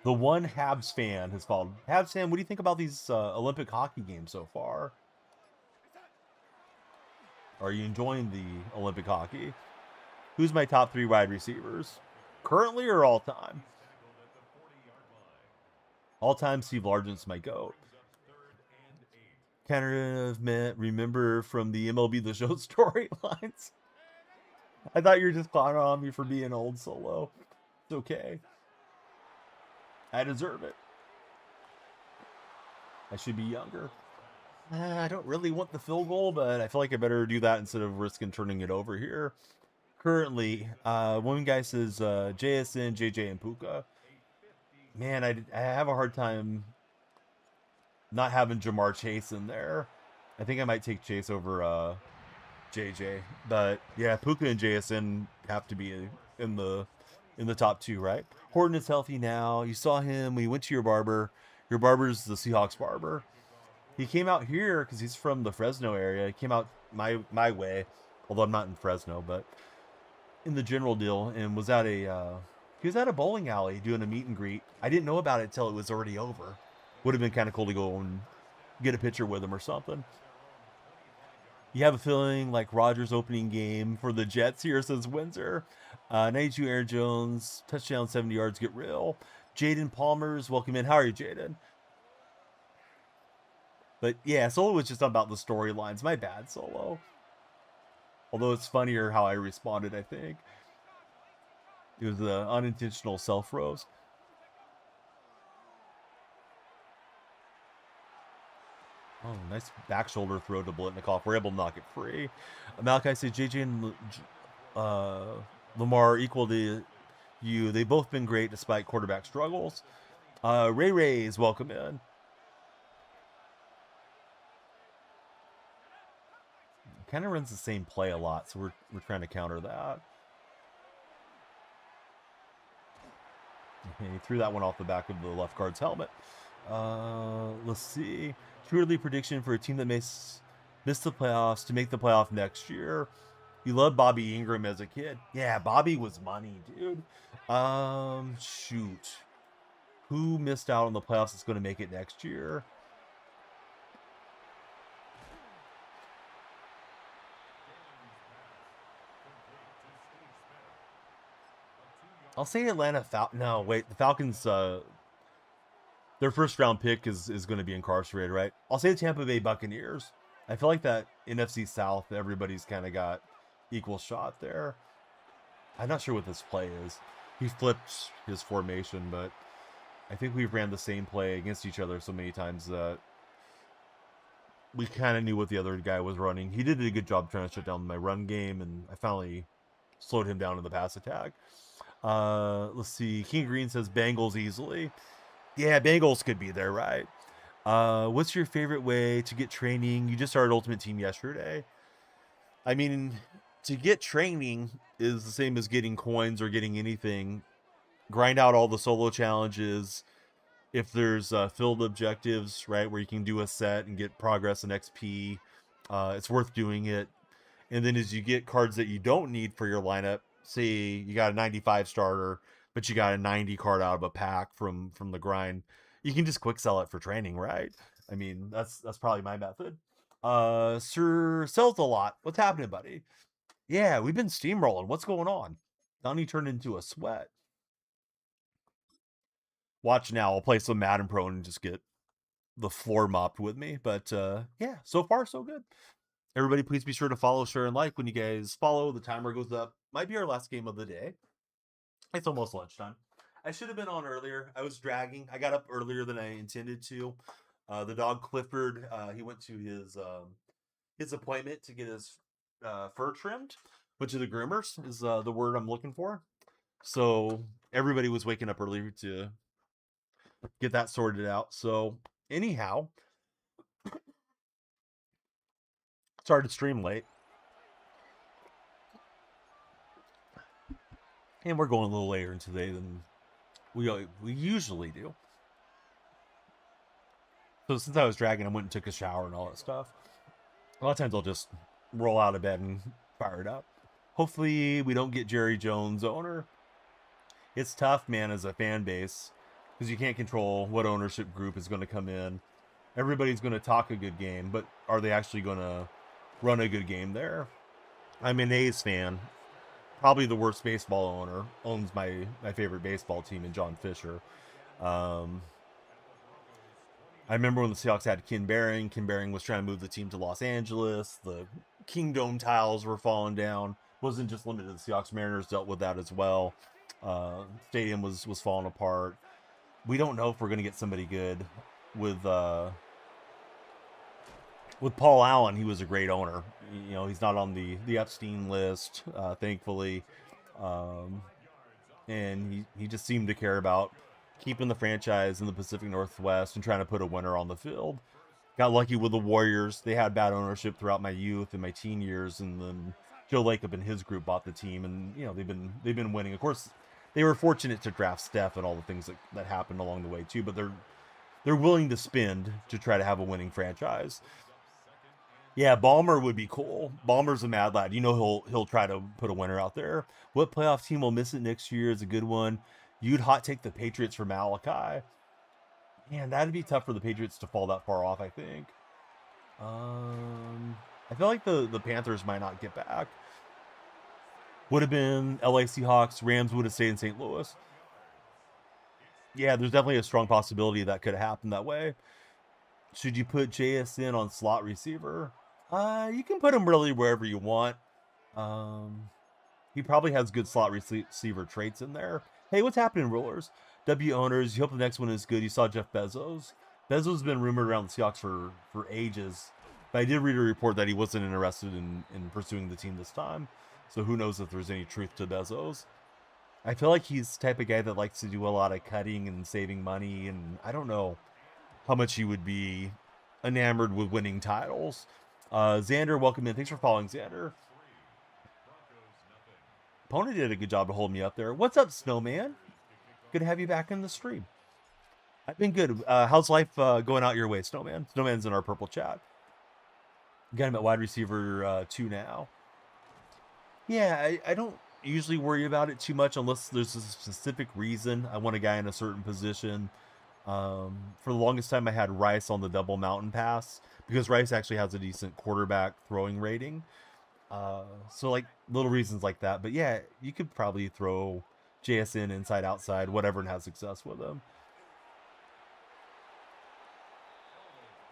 The one Habs fan has followed. Habs fan, what do you think about these Olympic hockey games so far? Are you enjoying the Olympic hockey? Who's my top 3 wide receivers? Currently or all time? All time, Steve Largent's my GOAT. Kind of remember from the MLB The Show storylines. I thought you were just clowning on me for being old, Solo. It's okay. I deserve it. I should be younger. I don't really want the field goal, but I feel like I better do that instead of risking turning it over here. Currently, one guy says JSN, JJ, and Puka. Man, I have a hard time not having Jamar Chase in there. I think I might take Chase over JJ. But yeah, Puka and JSN have to be in the top 2, right? Horton is healthy now. You saw him. We went to your barber. Your barber's the Seahawks barber. He came out here because he's from the Fresno area. He came out my way, although I'm not in Fresno, but in the general deal, and was at he was at a bowling alley doing a meet and greet. I didn't know about it till it was already over. Would have been kind of cool to go and get a picture with him or something. You have a feeling like Rodgers' opening game for the Jets here, says Windsor. 92 Aaron Jones, touchdown, 70 yards, get real. Jaden Palmer's welcome in. How are you, Jaden? But yeah, Solo was just about the storylines. My bad, Solo. Although it's funnier how I responded, I think. It was the unintentional self-roast. Oh, nice back shoulder throw to Blitnikoff. We're able to knock it free. Malachi said JJ and Lamar equal to you. They've both been great despite quarterback struggles. Ray is welcome in. Kind of runs the same play a lot, so we're trying to counter that. He threw that one off the back of the left guard's helmet. Let's see. Truly prediction for a team that missed the playoffs to make the playoff next year. You loved Bobby Ingram as a kid. Yeah, Bobby was money, dude. Shoot. Who missed out on the playoffs that's going to make it next year? I'll say Atlanta No, wait. The Falcons, their first round pick is going to be incarcerated, right? I'll say the Tampa Bay Buccaneers. I feel like that NFC South, everybody's kind of got equal shot there. I'm not sure what this play is. He flipped his formation, but I think we've ran the same play against each other so many times that we kind of knew what the other guy was running. He did a good job trying to shut down my run game, and I finally slowed him down in the pass attack. Let's see. King Green says Bengals easily. Yeah, Bengals could be there, right? What's your favorite way to get training? You just started Ultimate Team yesterday. I mean, to get training is the same as getting coins or getting anything. Grind out all the solo challenges. If there's filled objectives, right, where you can do a set and get progress and XP, it's worth doing it. And then as you get cards that you don't need for your lineup, say you got a 95 starter, but you got a 90 card out of a pack from the grind, you can just quick sell it for training, right? I mean, that's probably my method. Sir sells a lot. What's happening, buddy? Yeah, we've been steamrolling. What's going on? Donnie turned into a sweat. Watch now. I'll play some Madden Pro and just get the floor mopped with me. But yeah, so far so good. Everybody, please be sure to follow, share, and like. When you guys follow, the timer goes up. Might be our last game of the day. It's almost lunchtime. I should have been on earlier. I was dragging. I got up earlier than I intended to. The dog Clifford, he went to his appointment to get his fur trimmed, which is the groomers is the word I'm looking for. So everybody was waking up early to get that sorted out. So anyhow, started to stream late. And we're going a little later today than we usually do. So since I was dragging, I went and took a shower and all that stuff. A lot of times I'll just roll out of bed and fire it up. Hopefully we don't get Jerry Jones owner. It's tough, man, as a fan base, because you can't control what ownership group is going to come in. Everybody's going to talk a good game, but are they actually going to run a good game there? I'm an A's fan. Probably the worst baseball owner. Owns my favorite baseball team in John Fisher. I remember when the Seahawks had Ken Behring. Ken Behring was trying to move the team to Los Angeles. The Kingdome tiles were falling down. Wasn't just limited to the Seahawks. Mariners dealt with that as well. Stadium was falling apart. We don't know if we're going to get somebody good with Paul Allen. He was a great owner. You know, he's not on the Epstein list, thankfully. And he just seemed to care about keeping the franchise in the Pacific Northwest and trying to put a winner on the field. Got lucky with the Warriors. They had bad ownership throughout my youth and my teen years, and then Joe Lacob and his group bought the team, and you know they've been winning. Of course, they were fortunate to draft Steph and all the things that happened along the way too. But they're willing to spend to try to have a winning franchise. Yeah, Ballmer would be cool. Ballmer's a mad lad. You know he'll try to put a winner out there. What playoff team will miss it next year is a good one. You'd hot take the Patriots for Malachi. Man, that'd be tough for the Patriots to fall that far off, I think. I feel like the Panthers might not get back. Would have been LA Seahawks. Rams would have stayed in St. Louis. Yeah, there's definitely a strong possibility that could have happened that way. Should you put JSN on slot receiver? You can put him really wherever you want. He probably has good slot receiver traits in there. Hey, what's happening, Rulers? W owners, you hope the next one is good. You saw Jeff Bezos. Bezos has been rumored around the Seahawks for ages. But I did read a report that he wasn't interested in pursuing the team this time. So who knows if there's any truth to Bezos. I feel like he's the type of guy that likes to do a lot of cutting and saving money. And I don't know how much he would be enamored with winning titles. Xander, welcome in. Thanks for following, Xander. Pony did a good job to hold me up there. What's up, Snowman? Good to have you back in the stream. I've been good. How's life going out your way, Snowman? Snowman's in our purple chat. Got him at wide receiver 2 now. Yeah, I don't usually worry about it too much unless there's a specific reason. I want a guy in a certain position. For the longest time, I had Rice on the double mountain pass because Rice actually has a decent quarterback throwing rating. So like little reasons like that. But yeah, you could probably throw JSN, inside, outside, whatever, and have success with him.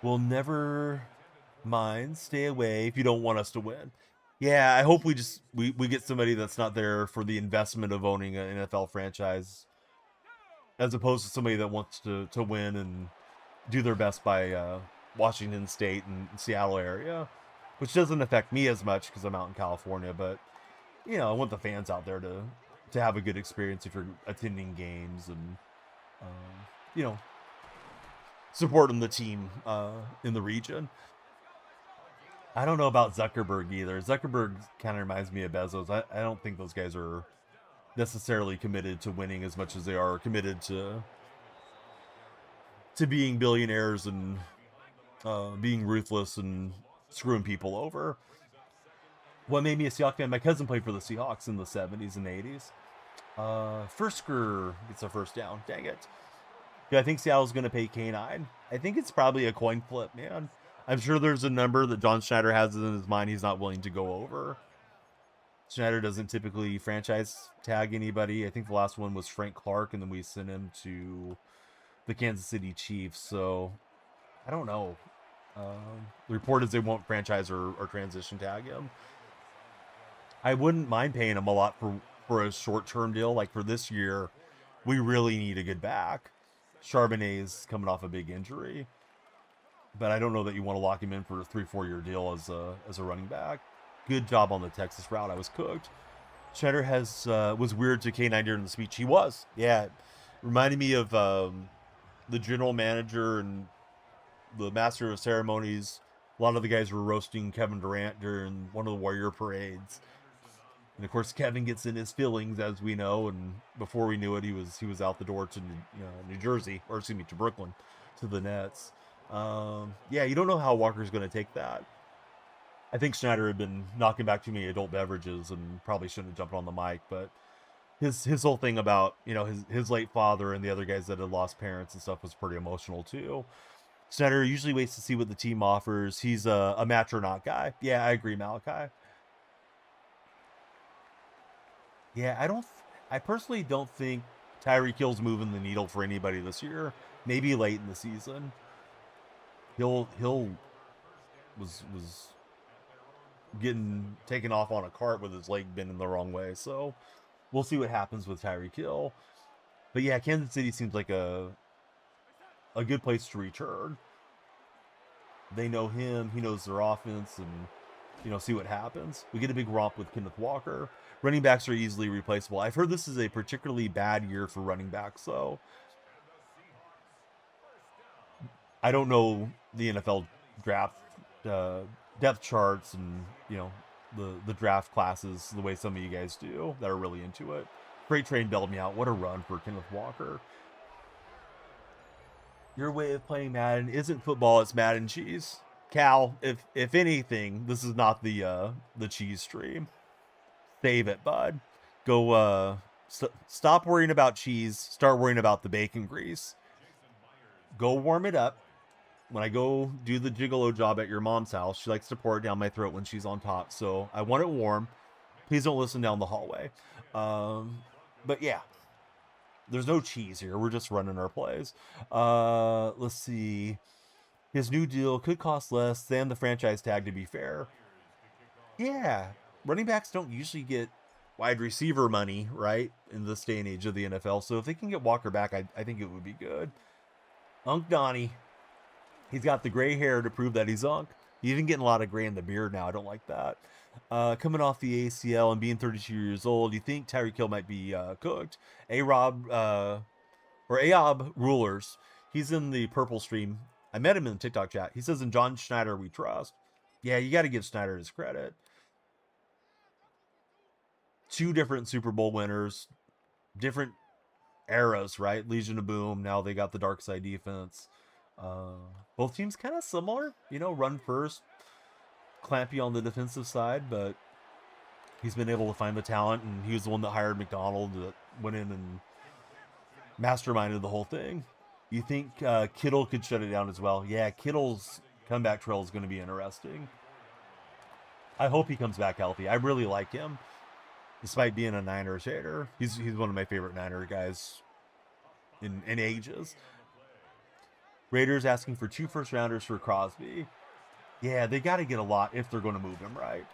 We'll never mind. Stay away if you don't want us to win. Yeah, I hope we get somebody that's not there for the investment of owning an NFL franchise, as opposed to somebody that wants to win and do their best by Washington State and Seattle area, which doesn't affect me as much because I'm out in California. But I want the fans out there to have a good experience if you're attending games and supporting the team in the region. I don't know about Zuckerberg either. Zuckerberg kind of reminds me of Bezos. I don't think those guys are necessarily committed to winning as much as they are committed to being billionaires and being ruthless and screwing people over. What made me a Seahawks fan? My cousin played for the Seahawks in the 70s and 80s. Firsker gets a first down. Dang it. Yeah, I think Seattle's going to pay K9. I think it's probably a coin flip, man. I'm sure there's a number that John Schneider has in his mind he's not willing to go over. Schneider doesn't typically franchise tag anybody. I think the last one was Frank Clark, and then we sent him to the Kansas City Chiefs. So, I don't know. The report is they won't franchise or transition tag him. I wouldn't mind paying him a lot for a short-term deal. Like for this year, we really need a good back. Charbonnet's coming off a big injury. But I don't know that you want to lock him in for a 3-4 year deal as a running back. Good job on the Texas route. I was cooked. Schneider was weird to K9 during the speech. He was. Yeah. Reminded me of the general manager and the master of ceremonies. A lot of the guys were roasting Kevin Durant during one of the Warrior parades. And of course, Kevin gets in his feelings, as we know. And before we knew it, he was out the door to New Jersey, or excuse me, to Brooklyn, to the Nets. Yeah, you don't know how Walker's going to take that. I think Schneider had been knocking back too many adult beverages and probably shouldn't have jumped on the mic, but his whole thing about, his late father and the other guys that had lost parents and stuff was pretty emotional too. Schneider usually waits to see what the team offers. He's a match or not guy. Yeah, I agree, Malachi. Yeah, I personally don't think Tyreek Hill's moving the needle for anybody this year. Maybe late in the season. Hill was getting taken off on a cart with his leg bending the wrong way. So we'll see what happens with Tyreek Hill. But yeah, Kansas City seems like a good place to return. They know him. He knows their offense, and see what happens. We get a big romp with Kenneth Walker. Running backs are easily replaceable. I've heard this is a particularly bad year for running backs, though. I don't know the NFL draft depth charts and the draft classes the way some of you guys do that are really into it. Freight Train bailed me out. What a run for Kenneth Walker. Your way of playing Madden isn't football, it's Madden cheese. Cal, if anything, this is not the cheese stream. Save it, bud. Go stop worrying about cheese, start worrying about the bacon grease. Go warm it up. When I go do the gigolo job at your mom's house, she likes to pour it down my throat when she's on top. So I want it warm. Please don't listen down the hallway. But yeah, there's no cheese here. We're just running our plays. Let's see. His new deal could cost less than the franchise tag, to be fair. Yeah, running backs don't usually get wide receiver money, right, in this day and age of the NFL. So if they can get Walker back, I think it would be good. Unc Donnie. He's got the gray hair to prove that he's Unc. He's even getting a lot of gray in the beard now. I don't like that. Coming off the ACL and being 32 years old, you think Tyreek Hill might be cooked. Aob Rulers. He's in the purple stream. I met him in the TikTok chat. He says, in John Schneider we trust. Yeah, you got to give Schneider his credit. 2 different Super Bowl winners. Different eras, right? Legion of Boom. Now they got the dark side defense. Both teams kind of similar, run first, clamp you on the defensive side, but he's been able to find the talent, and he was the one that hired McDonald that went in and masterminded the whole thing. You think Kittle could shut it down as well? Yeah, Kittle's comeback trail is going to be interesting. I hope he comes back healthy. I really like him. despite being a Niners hater. He's one of my favorite Niner guys in ages. Raiders asking for 2 first-rounders for Crosby. Yeah, they got to get a lot if they're going to move him, right?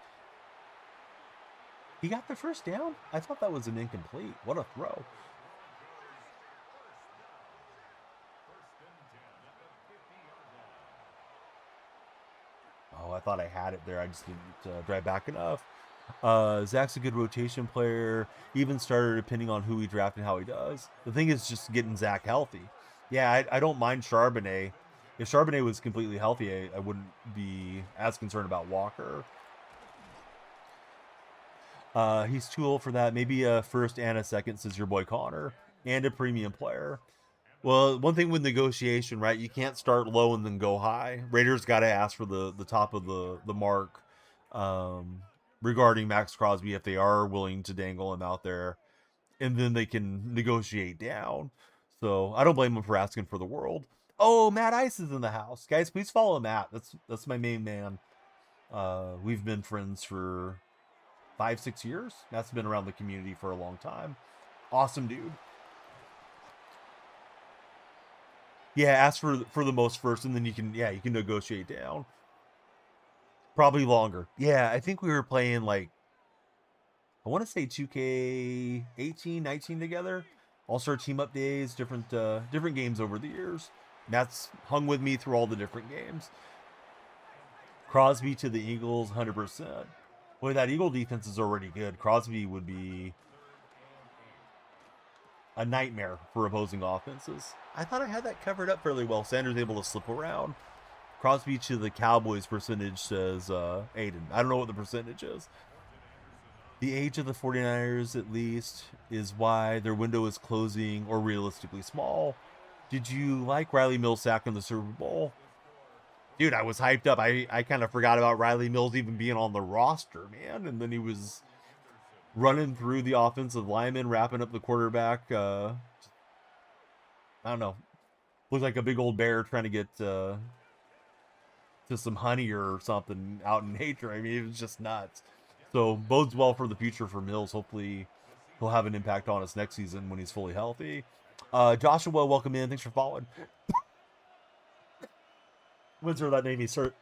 He got the first down? I thought that was an incomplete. What a throw. Oh, I thought I had it there. I just didn't drive back enough. Zach's a good rotation player. Even starter depending on who we draft and how he does. The thing is just getting Zach healthy. Yeah, I don't mind Charbonnet. If Charbonnet was completely healthy, I wouldn't be as concerned about Walker. He's too old for that. Maybe a first and a second, says your boy Connor. And a premium player. Well, one thing with negotiation, right? You can't start low and then go high. Raiders got to ask for the top of the mark regarding Max Crosby if they are willing to dangle him out there. And then they can negotiate down. So I don't blame him for asking for the world. Oh, Matt Ice is in the house. Guys, please follow Matt. That's my main man. We've been friends for 5-6 years. Matt's been around the community for a long time. Awesome dude. Yeah, ask for the most first, and then you can negotiate down. Probably longer. Yeah, I think we were playing like I want to say 2K18, 19 together. All-Star Team Up days, different games over the years. Matt's hung with me through all the different games. Crosby to the Eagles, 100%. Boy, that Eagle defense is already good. Crosby would be a nightmare for opposing offenses. I thought I had that covered up fairly well. Sanders able to slip around. Crosby to the Cowboys percentage, says Aiden. I don't know what the percentage is. The age of the 49ers, at least, is why their window is closing or realistically small. Did you like Riley Mills sack in the Super Bowl? Dude, I was hyped up. I kind of forgot about Riley Mills even being on the roster, man. And then he was running through the offensive lineman, wrapping up the quarterback. I don't know. Looked like a big old bear trying to get to some honey or something out in nature. I mean, it was just nuts. So bodes well for the future for Mills. Hopefully he'll have an impact on us next season when he's fully healthy. Joshua, welcome in. Thanks for following. Windsor, that made me start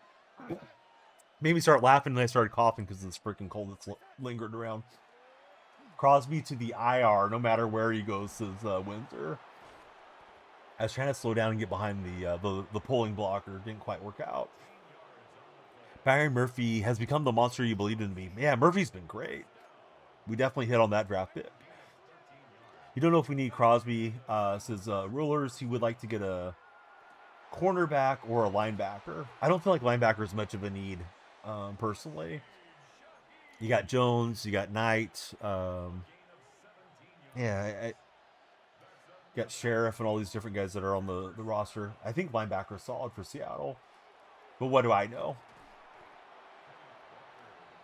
laughing, and I started coughing because of this freaking cold that's lingered around. Crosby to the IR, no matter where he goes, says Windsor. I was trying to slow down and get behind the pulling blocker. Didn't quite work out. Byron Murphy has become the monster you believed in to be. Yeah, Murphy's been great. We definitely hit on that draft pick. You don't know if we need Crosby, says Rulers. He would like to get a cornerback or a linebacker. I don't feel like linebacker is much of a need, personally. You got Jones, you got Knight. I got Sheriff and all these different guys that are on the roster. I think linebacker is solid for Seattle. But what do I know?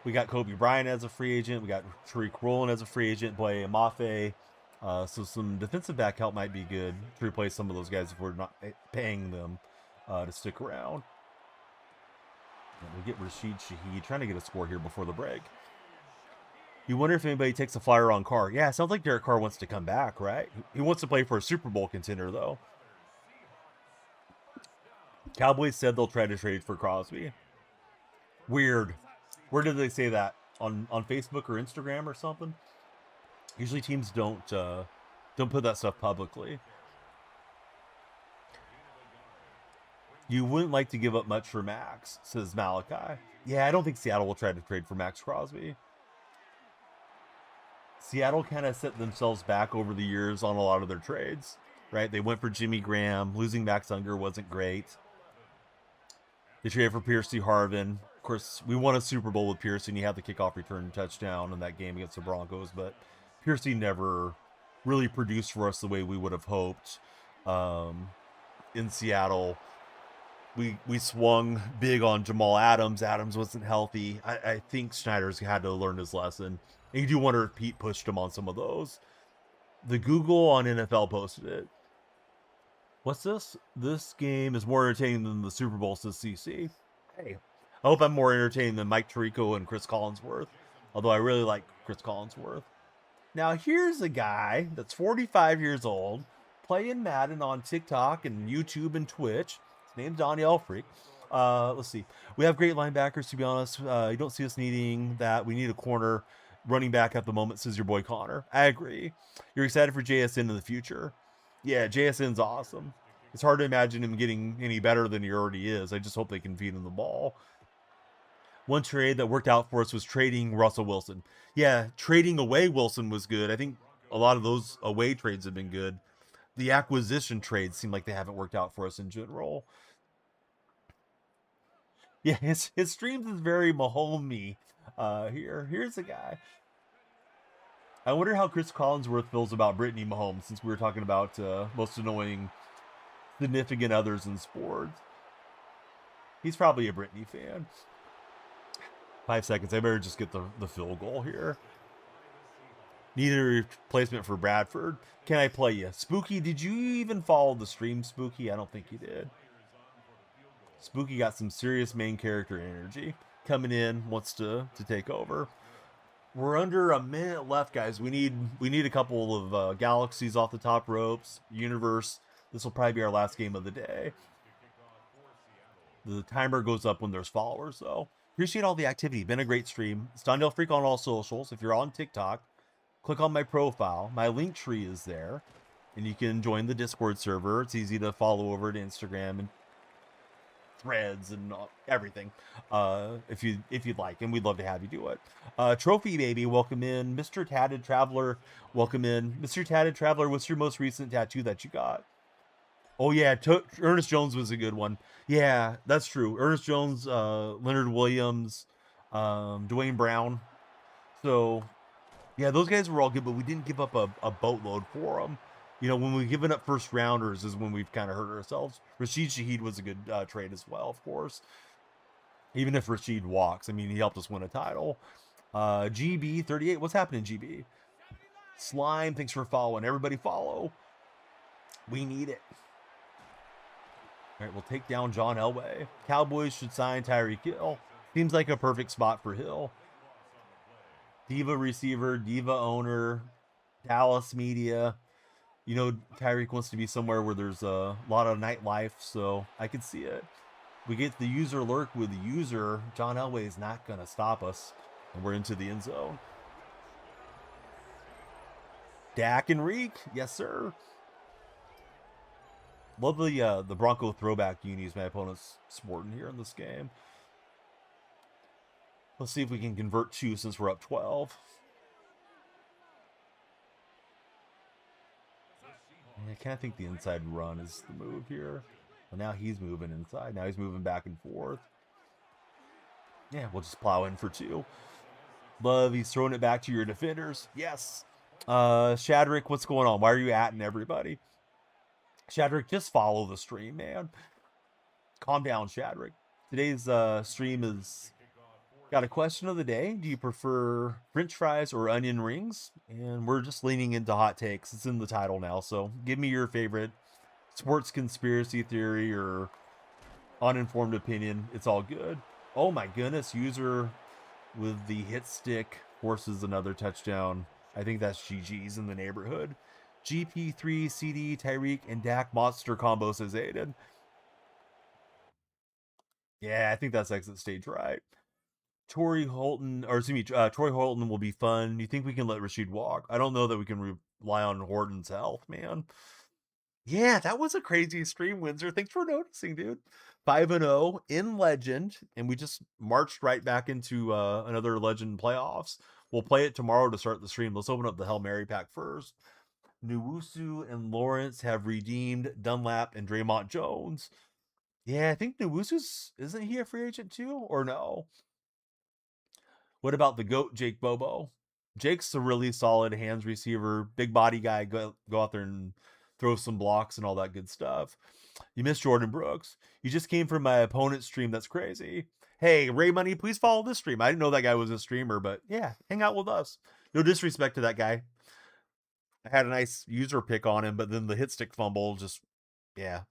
We got Kobe Bryant as a free agent. We got Tariq Rowland as a free agent. Boye Mafe. So some defensive back help might be good to replace some of those guys if we're not paying them to stick around. And we get Rashid Shaheed trying to get a score here before the break. You wonder if anybody takes a flyer on Carr. Yeah, it sounds like Derek Carr wants to come back, right? He wants to play for a Super Bowl contender, though. Cowboys said they'll try to trade for Crosby. Weird. Where did they say that? On Facebook or Instagram or something? Usually teams don't put that stuff publicly. You wouldn't like to give up much for Max, says Malachi. Yeah, I don't think Seattle will try to trade for Max Crosby. Seattle kind of set themselves back over the years on a lot of their trades, right? They went for Jimmy Graham. Losing Max Unger wasn't great. They traded for Piercy Harvin. Of course, we won a Super Bowl with Piercy, and he had the kickoff return touchdown in that game against the Broncos, but Piercy never really produced for us the way we would have hoped. In Seattle, we swung big on Jamal Adams. Adams wasn't healthy. I think Schneider's had to learn his lesson. And you do wonder if Pete pushed him on some of those. The Google on NFL posted it. What's this? This game is more entertaining than the Super Bowl, says CC. Hey, I hope I'm more entertaining than Mike Tirico and Chris Collinsworth. Although I really like Chris Collinsworth. Now, here's a guy that's 45 years old, playing Madden on TikTok and YouTube and Twitch. His name's Donnie Elfreak. Let's see. We have great linebackers, to be honest. You don't see us needing that. We need a corner running back at the moment, says your boy Connor. I agree. You're excited for JSN in the future. Yeah, JSN's awesome. It's hard to imagine him getting any better than he already is. I just hope they can feed him the ball. One trade that worked out for us was trading Russell Wilson. Yeah, trading away Wilson was good. I think a lot of those away trades have been good. The acquisition trades seem like they haven't worked out for us in general. Yeah, his streams is very Mahomes-y. Here's a guy. I wonder how Chris Collinsworth feels about Brittany Mahomes, since we were talking about most annoying significant others in sports. He's probably a Brittany fan. 5 seconds. I better just get the field goal here. Need a replacement for Bradford. Can I play you? Spooky, did you even follow the stream, Spooky? I don't think you did. Spooky got some serious main character energy. Coming in, wants to take over. We're under a minute left, guys. We need a couple of galaxies off the top ropes. Universe. This will probably be our last game of the day. The timer goes up when there's followers, though. Appreciate all the activity. Been a great stream. Stondale Freak on all socials. If you're on TikTok, click on my profile. My link tree is there, and you can join the Discord server. It's easy to follow over to Instagram and Threads and everything, if you'd like, and we'd love to have you do it. Trophy Baby, welcome in. Mr. Tatted Traveler, welcome in. Mr. Tatted Traveler, what's your most recent tattoo that you got? Oh yeah, Ernest Jones was a good one. Yeah, that's true. Ernest Jones, Leonard Williams, Dwayne Brown. So, yeah, those guys were all good, but we didn't give up a boatload for them. You know, when we've given up first rounders is when we've kind of hurt ourselves. Rashid Shaheed was a good trade as well, of course. Even if Rashid walks, I mean, he helped us win a title. GB38, what's happening, GB? Slime, thanks for following. Everybody follow. We need it. All right, we'll take down John Elway. Cowboys should sign Tyreek Hill. Seems like a perfect spot for Hill. Diva receiver, Diva owner, Dallas media. You know, Tyreek wants to be somewhere where there's a lot of nightlife, so I could see it. We get the user lurk with the user. John Elway is not going to stop us, and we're into the end zone. Dak and Reek, yes, sir. Love the Bronco throwback unis my opponent's sporting here in this game. Let's see if we can convert 2 since we're up 12. I kind of think the inside run is the move here. Well, now he's moving inside. Now he's moving back and forth. Yeah, we'll just plow in for 2. Love, he's throwing it back to your defenders. Yes. Shadrick, what's going on? Why are you atting everybody? Shadrick, just follow the stream, man. Calm down, Shadrick. Today's stream is got a question of the day. Do you prefer French fries or onion rings? And we're just leaning into hot takes. It's in the title now, so give me your favorite sports conspiracy theory or uninformed opinion. It's all good. Oh my goodness, user with the hit stick forces another touchdown. I think that's GG's in the neighborhood. GP3, CD, Tyreek, and Dak monster combo, says Aiden. Yeah, I think that's exit stage right. Troy Holton will be fun. You think we can let Rashid walk? I don't know that we can rely on Horton's health, man. Yeah, that was a crazy stream, Windsor. Thanks for noticing, dude. 5-0 in Legend, and we just marched right back into another Legend playoffs. We'll play it tomorrow to start the stream. Let's open up the Hail Mary pack first. Nwosu and Lawrence have redeemed Dunlap and Draymond Jones. Yeah, I think Nwusu's, isn't he a free agent too, or no? What about the GOAT, Jake Bobo? Jake's a really solid hands receiver, big body guy. Go out there and throw some blocks and all that good stuff. You missed Jordan Brooks. You just came from my opponent's stream. That's crazy. Hey, Ray Money, please follow this stream. I didn't know that guy was a streamer, but yeah, hang out with us. No disrespect to that guy. I had a nice user pick on him, but then the hit stick fumble just, yeah,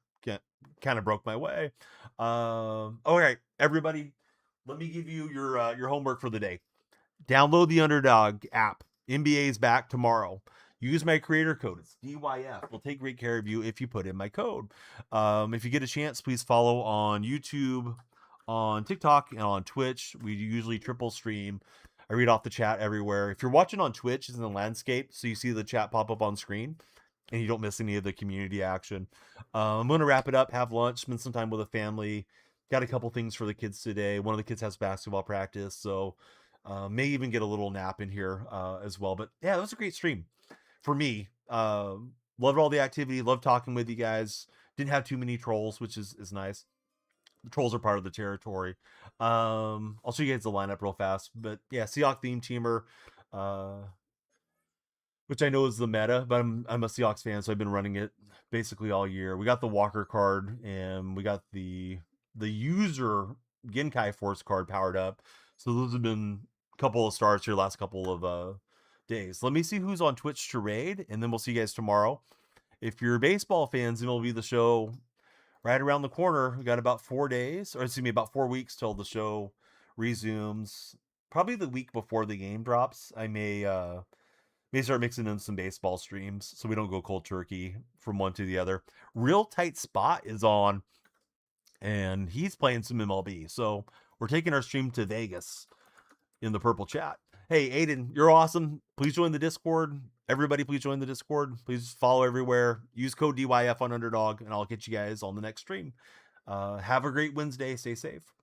kind of broke my way. All right, everybody, let me give you your homework for the day. Download the Underdog app. NBA is back tomorrow. Use my creator code. It's DYF. We'll take great care of you if you put in my code. If you get a chance, please follow on YouTube, on TikTok, and on Twitch. We usually triple stream. I read off the chat everywhere. If you're watching on Twitch, it's in the landscape, so you see the chat pop up on screen, and you don't miss any of the community action. I'm going to wrap it up, have lunch, spend some time with the family. Got a couple things for the kids today. One of the kids has basketball practice, so may even get a little nap in here as well. But yeah, that was a great stream for me. Loved all the activity. Loved talking with you guys. Didn't have too many trolls, which is nice. The trolls are part of the territory. I'll show you guys the lineup real fast. But yeah, Seahawks theme teamer, which I know is the meta, but I'm a Seahawks fan, so I've been running it basically all year. We got the Walker card, and we got the user Genkai Force card powered up. So those have been a couple of starts here last couple of days. Let me see who's on Twitch to raid, and then we'll see you guys tomorrow. If you're baseball fans, it'll be the show right around the corner. We got about 4 days, or excuse me, about 4 weeks till the show resumes. Probably the week before the game drops. I may start mixing in some baseball streams so we don't go cold turkey from one to the other. Real Tight Spot is on, and he's playing some MLB. So we're taking our stream to Vegas in the purple chat. Hey, Aiden, you're awesome. Please join the Discord. Everybody, please join the Discord. Please follow everywhere. Use code DYF on Underdog, and I'll get you guys on the next stream. Have a great Wednesday. Stay safe.